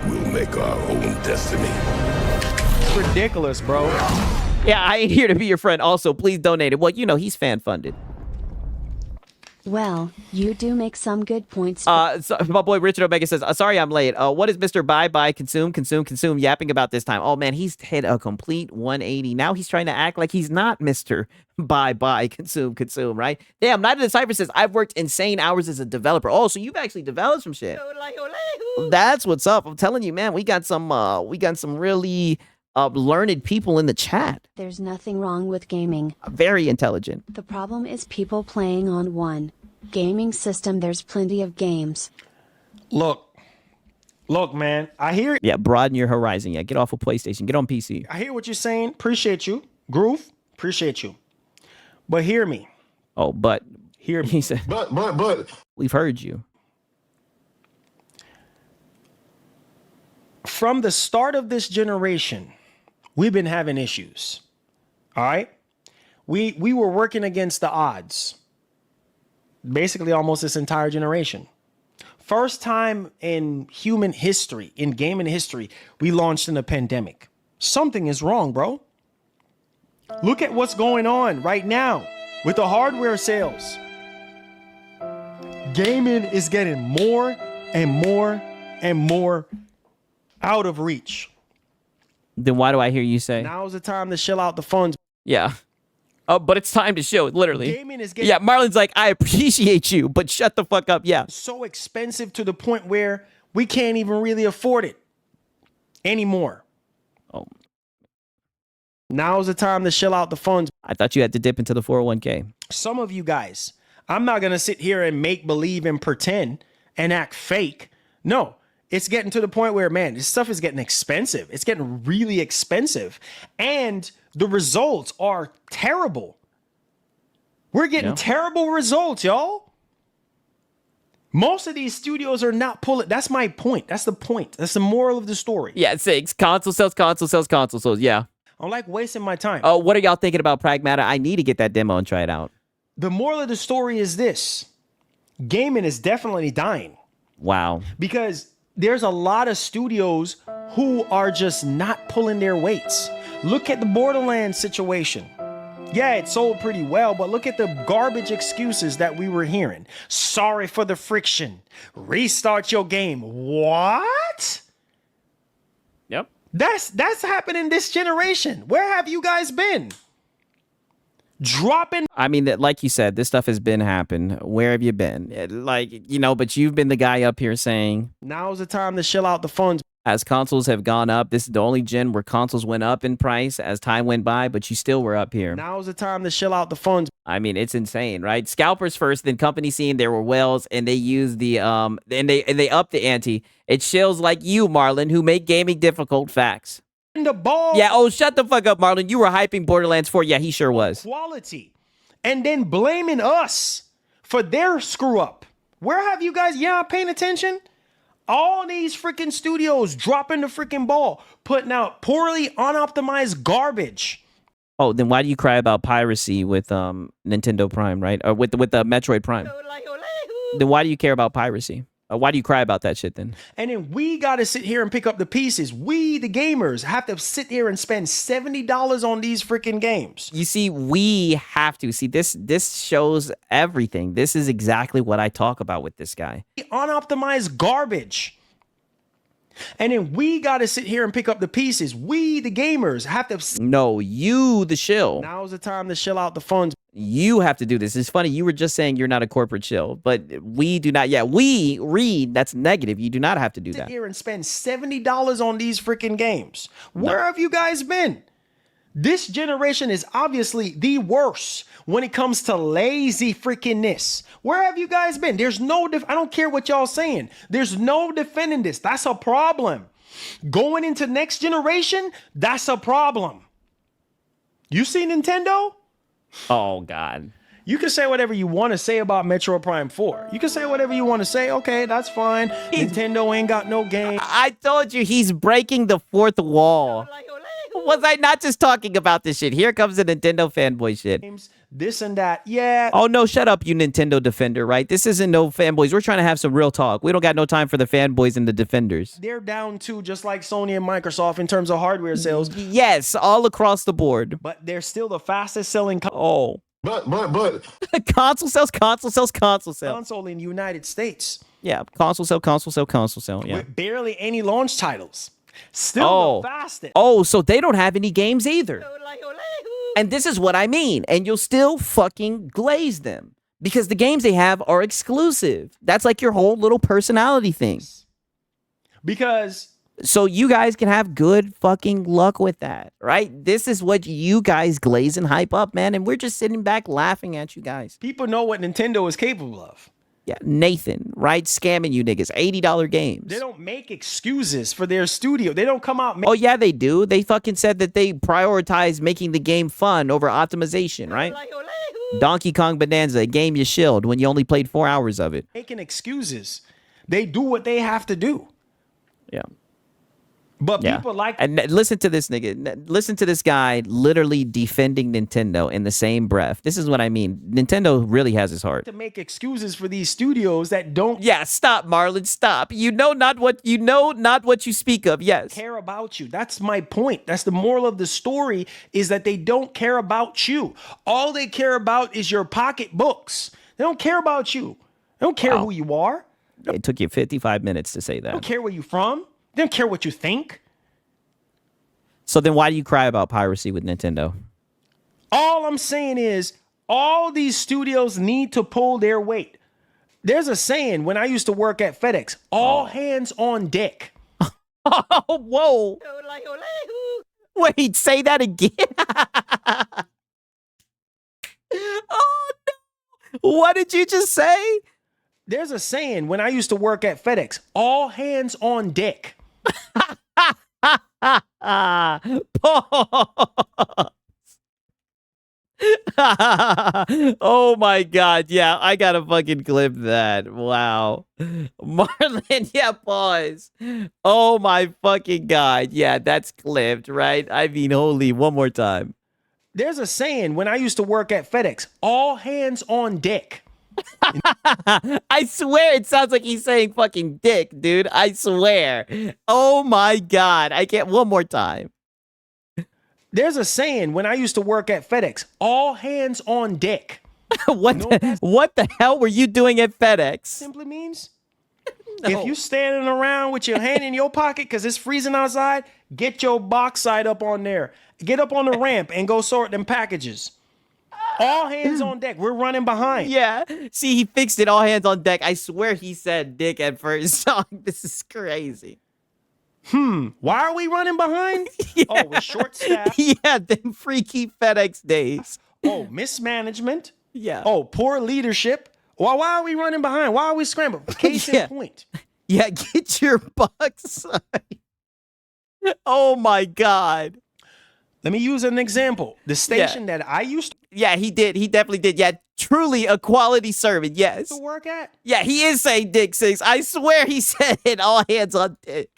will make our own destiny. It's ridiculous, bro. Yeah, I ain't here to be your friend. Also, please donate it. Well, you know, he's fan funded. Well, you do make some good points. So, my boy Richard Omega says, sorry I'm late. What is Mr. Buy, consume yapping about this time? Oh, man, he's hit a complete 180. Now he's trying to act like he's not Mr. Buy, consume, right? Damn, Night of the Cypher says, I've worked insane hours as a developer. Oh, so you've actually developed some shit. That's what's up. I'm telling you, man, we got some really learned people in the chat. There's nothing wrong with gaming. Very intelligent. The problem is people playing on one gaming system. There's plenty of games. Look, man. I hear. Yeah, broaden your horizon. Yeah, get off of PlayStation. Get on PC. I hear what you're saying. Appreciate you, Groove. Appreciate you. But hear me. Oh, but Hear me. he said, But we've heard you. From the start of this generation, we've been having issues. All right? We were working against the odds. Basically almost this entire generation. First time in human history, in gaming history, we launched in a pandemic. Something is wrong, bro. Look at what's going on right now with the hardware sales. Gaming is getting more and more and more out of reach. Then why do I hear you say? Now's the time to shill out the funds. Yeah. Oh, but it's time to show it, literally. Gaming is getting Yeah, Marlon's like, I appreciate you, but shut the fuck up. Yeah. so expensive to the point where we can't even really afford it anymore. Oh, Now's the time to shill out the funds. I thought you had to dip into the 401k. Some of you guys, I'm not going to sit here and make believe and pretend and act fake. No, it's getting to the point where, man, this stuff is getting expensive. It's getting really expensive. And the results are terrible. We're getting terrible results, y'all. Most of these studios are not pulling. That's my point. That's the point. That's the moral of the story. Yeah, it's six. Console sales. Yeah. I don't like wasting my time. Oh, what are y'all thinking about Pragmata? I need to get that demo and try it out. The moral of the story is this. Gaming is definitely dying. Wow. Because there's a lot of studios who are just not pulling their weights. Look at the Borderlands situation. Yeah, it sold pretty well, but look at the garbage excuses that we were hearing. Sorry for the friction. Restart your game. What? Yep. That's happening this generation. Where have you guys been? Dropping. I mean, like you said, this stuff has been happening. Where have you been? Like, you know, but you've been the guy up here saying, now's the time to shill out the funds. as consoles have gone up, this is the only gen where consoles went up in price as time went by, but you still were up here. Now's the time to shill out the funds. I mean, it's insane, right? Scalpers first, then company scene, there were whales, and they used the and they upped the ante. It shills like you, Marlon, who make gaming difficult. Facts. The ball. Yeah, oh, shut the fuck up, Marlon. You were hyping Borderlands 4. Yeah, he sure was. Quality. And then blaming us for their screw up. Where have you guys, paying attention? All these freaking studios dropping the freaking ball, putting out poorly unoptimized garbage. Oh, then why do you cry about piracy with Nintendo Prime, right? Or with the Metroid Prime? Then why do you care about piracy? Why do you cry about that shit then? And then we got to sit here and pick up the pieces. We, the gamers, have to sit here and spend $70 on these freaking games. You see, we have to. See, this shows everything. This is exactly what I talk about with this guy. Unoptimized garbage. And then we got to sit here and pick up the pieces. We, the gamers, have to... No, you, the shill. Now's the time to shill out the funds. You have to do this. It's funny. You were just saying you're not a corporate shill, but we do not. Yeah, we read. That's negative. You do not have to do Sit that. here and spend $70 on these freaking games. Where have you guys been? This generation is obviously the worst when it comes to lazy freakingness. Where have you guys been? There's no, I don't care what y'all saying. There's no defending this. That's a problem. Going into next generation, that's a problem. You see Nintendo? Oh, God. You can say whatever you want to say about Metro Prime 4. You can say whatever you want to say. Okay, that's fine. Nintendo ain't got no game. I told you he's breaking the fourth wall. Was I not just talking about this shit? Here comes the Nintendo fanboy shit. This and that. Yeah. Oh, no, shut up, you Nintendo defender, right? This isn't no fanboys. We're trying to have some real talk. We don't got no time for the fanboys and the defenders. They're down too, just like Sony and Microsoft in terms of hardware sales. Yes, all across the board. But they're still the fastest selling Oh. But console sales. console in the United States. Yeah, console sale. Yeah. With barely any launch titles. Still the fastest. Oh, so they don't have any games either. And this is what I mean. And you'll still fucking glaze them. Because the games they have are exclusive. That's like your whole little personality thing. Because... So you guys can have good fucking luck with that, right? This is what you guys glaze and hype up, man. And we're just sitting back laughing at you guys. people know what Nintendo is capable of. Yeah, Nathan, right? Scamming you niggas. $80 games. They don't make excuses for their studio. They don't come out... Oh, yeah, they do. They fucking said that they prioritize making the game fun over optimization, right? Donkey Kong Bonanza, a game you shilled when you only played 4 hours of it. Making excuses. They do what they have to do. Yeah. But people like... And listen to this nigga. Listen to this guy literally defending Nintendo in the same breath. This is what I mean. Nintendo really has his heart. to make excuses for these studios that don't Yeah, stop, Marlon, stop. You know not what you speak of. Yes. care about you. That's my point. That's the moral of the story, is that they don't care about you. All they care about is your pocketbooks. They don't care about you. They don't care who you are. It took you 55 minutes to say They don't that. care where you're from. They don't care what you think. So then why do you cry about piracy with Nintendo? All I'm saying is all these studios need to pull their weight. There's a saying when I used to work at FedEx, all hands on deck. Oh, whoa. Wait, say that again. Oh, no. What did you just say? There's a saying when I used to work at FedEx, all hands on deck. Pause. Oh my God. Yeah, I gotta fucking clip that. Wow. Marlon, yeah, pause. Oh my fucking God. Yeah, that's clipped, right? I mean, holy, one more time. There's a saying when I used to work at FedEx, all hands on deck. I swear it sounds like he's saying fucking dick, dude. I swear. Oh my God. I can't. One more time. There's a saying when I used to work at FedEx, all hands on deck. What the hell were you doing at FedEx? Simply means if you standing around with your hand in your pocket because it's freezing outside, get your box side up on there. Get up on the ramp and go sort them packages. All hands on deck. We're running behind. Yeah. See, he fixed it. All hands on deck. I swear he said dick at first. This is crazy. Why are we running behind? Yeah. Oh, we're short staffed. Yeah, them freaky FedEx days. Oh, mismanagement. Yeah. Oh, poor leadership. Why are we running behind? Why are we scrambling? Case Yeah. in point. Yeah, get your bucks. Oh my God. Let me use an example. The station that I used Yeah, he did. He definitely did. Yeah, truly a quality servant. Yes. to work at, Yeah, he is saying dick six. I swear he said it. All hands on dick.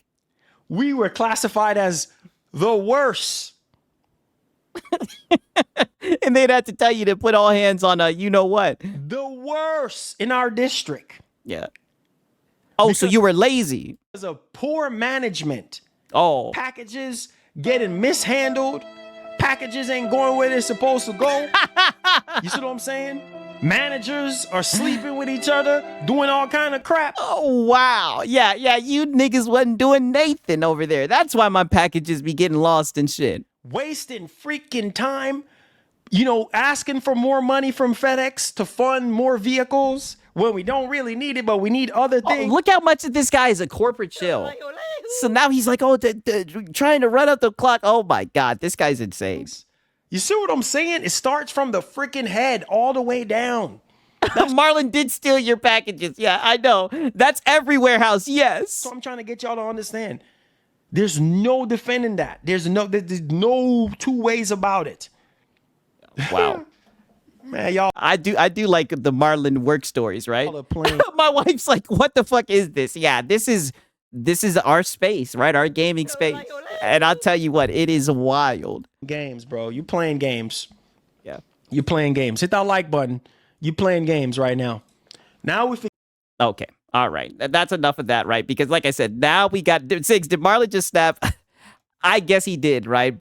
we were classified as the worst. And they'd have to tell you to put all hands on you know what. The worst in our district. Yeah. Oh, so you were lazy. Because of poor management. Oh. Packages getting mishandled. Packages ain't going where they're supposed to go. You see what I'm saying? Managers are sleeping with each other, doing all kind of crap. Oh, wow. Yeah, you niggas wasn't doing Nathan over there. That's why my packages be getting lost and shit. Wasting freaking time, asking for more money from FedEx to fund more vehicles when we don't really need it, but we need other things. Look how much of this guy is a corporate shill. So now he's like, trying to run up the clock. Oh my God, this guy's insane. You see what I'm saying? It starts from the freaking head all the way down. Marlon did steal your packages. Yeah, I know. That's every warehouse. Yes. So I'm trying to get y'all to understand. There's no defending that. There's no two ways about it. Wow. Man, y'all. I do like the Marlon work stories, right? My wife's like, what the fuck is this? Yeah, this is our space, right? Our gaming space. And I'll tell you what, it is wild. Games, bro. You playing games. Yeah. You playing games. Hit that like button. You playing games right now. Now we Okay. All right. That's enough of that, right? Because like I said, now we got Sigs. Did Marlon just snap? I guess he did, right?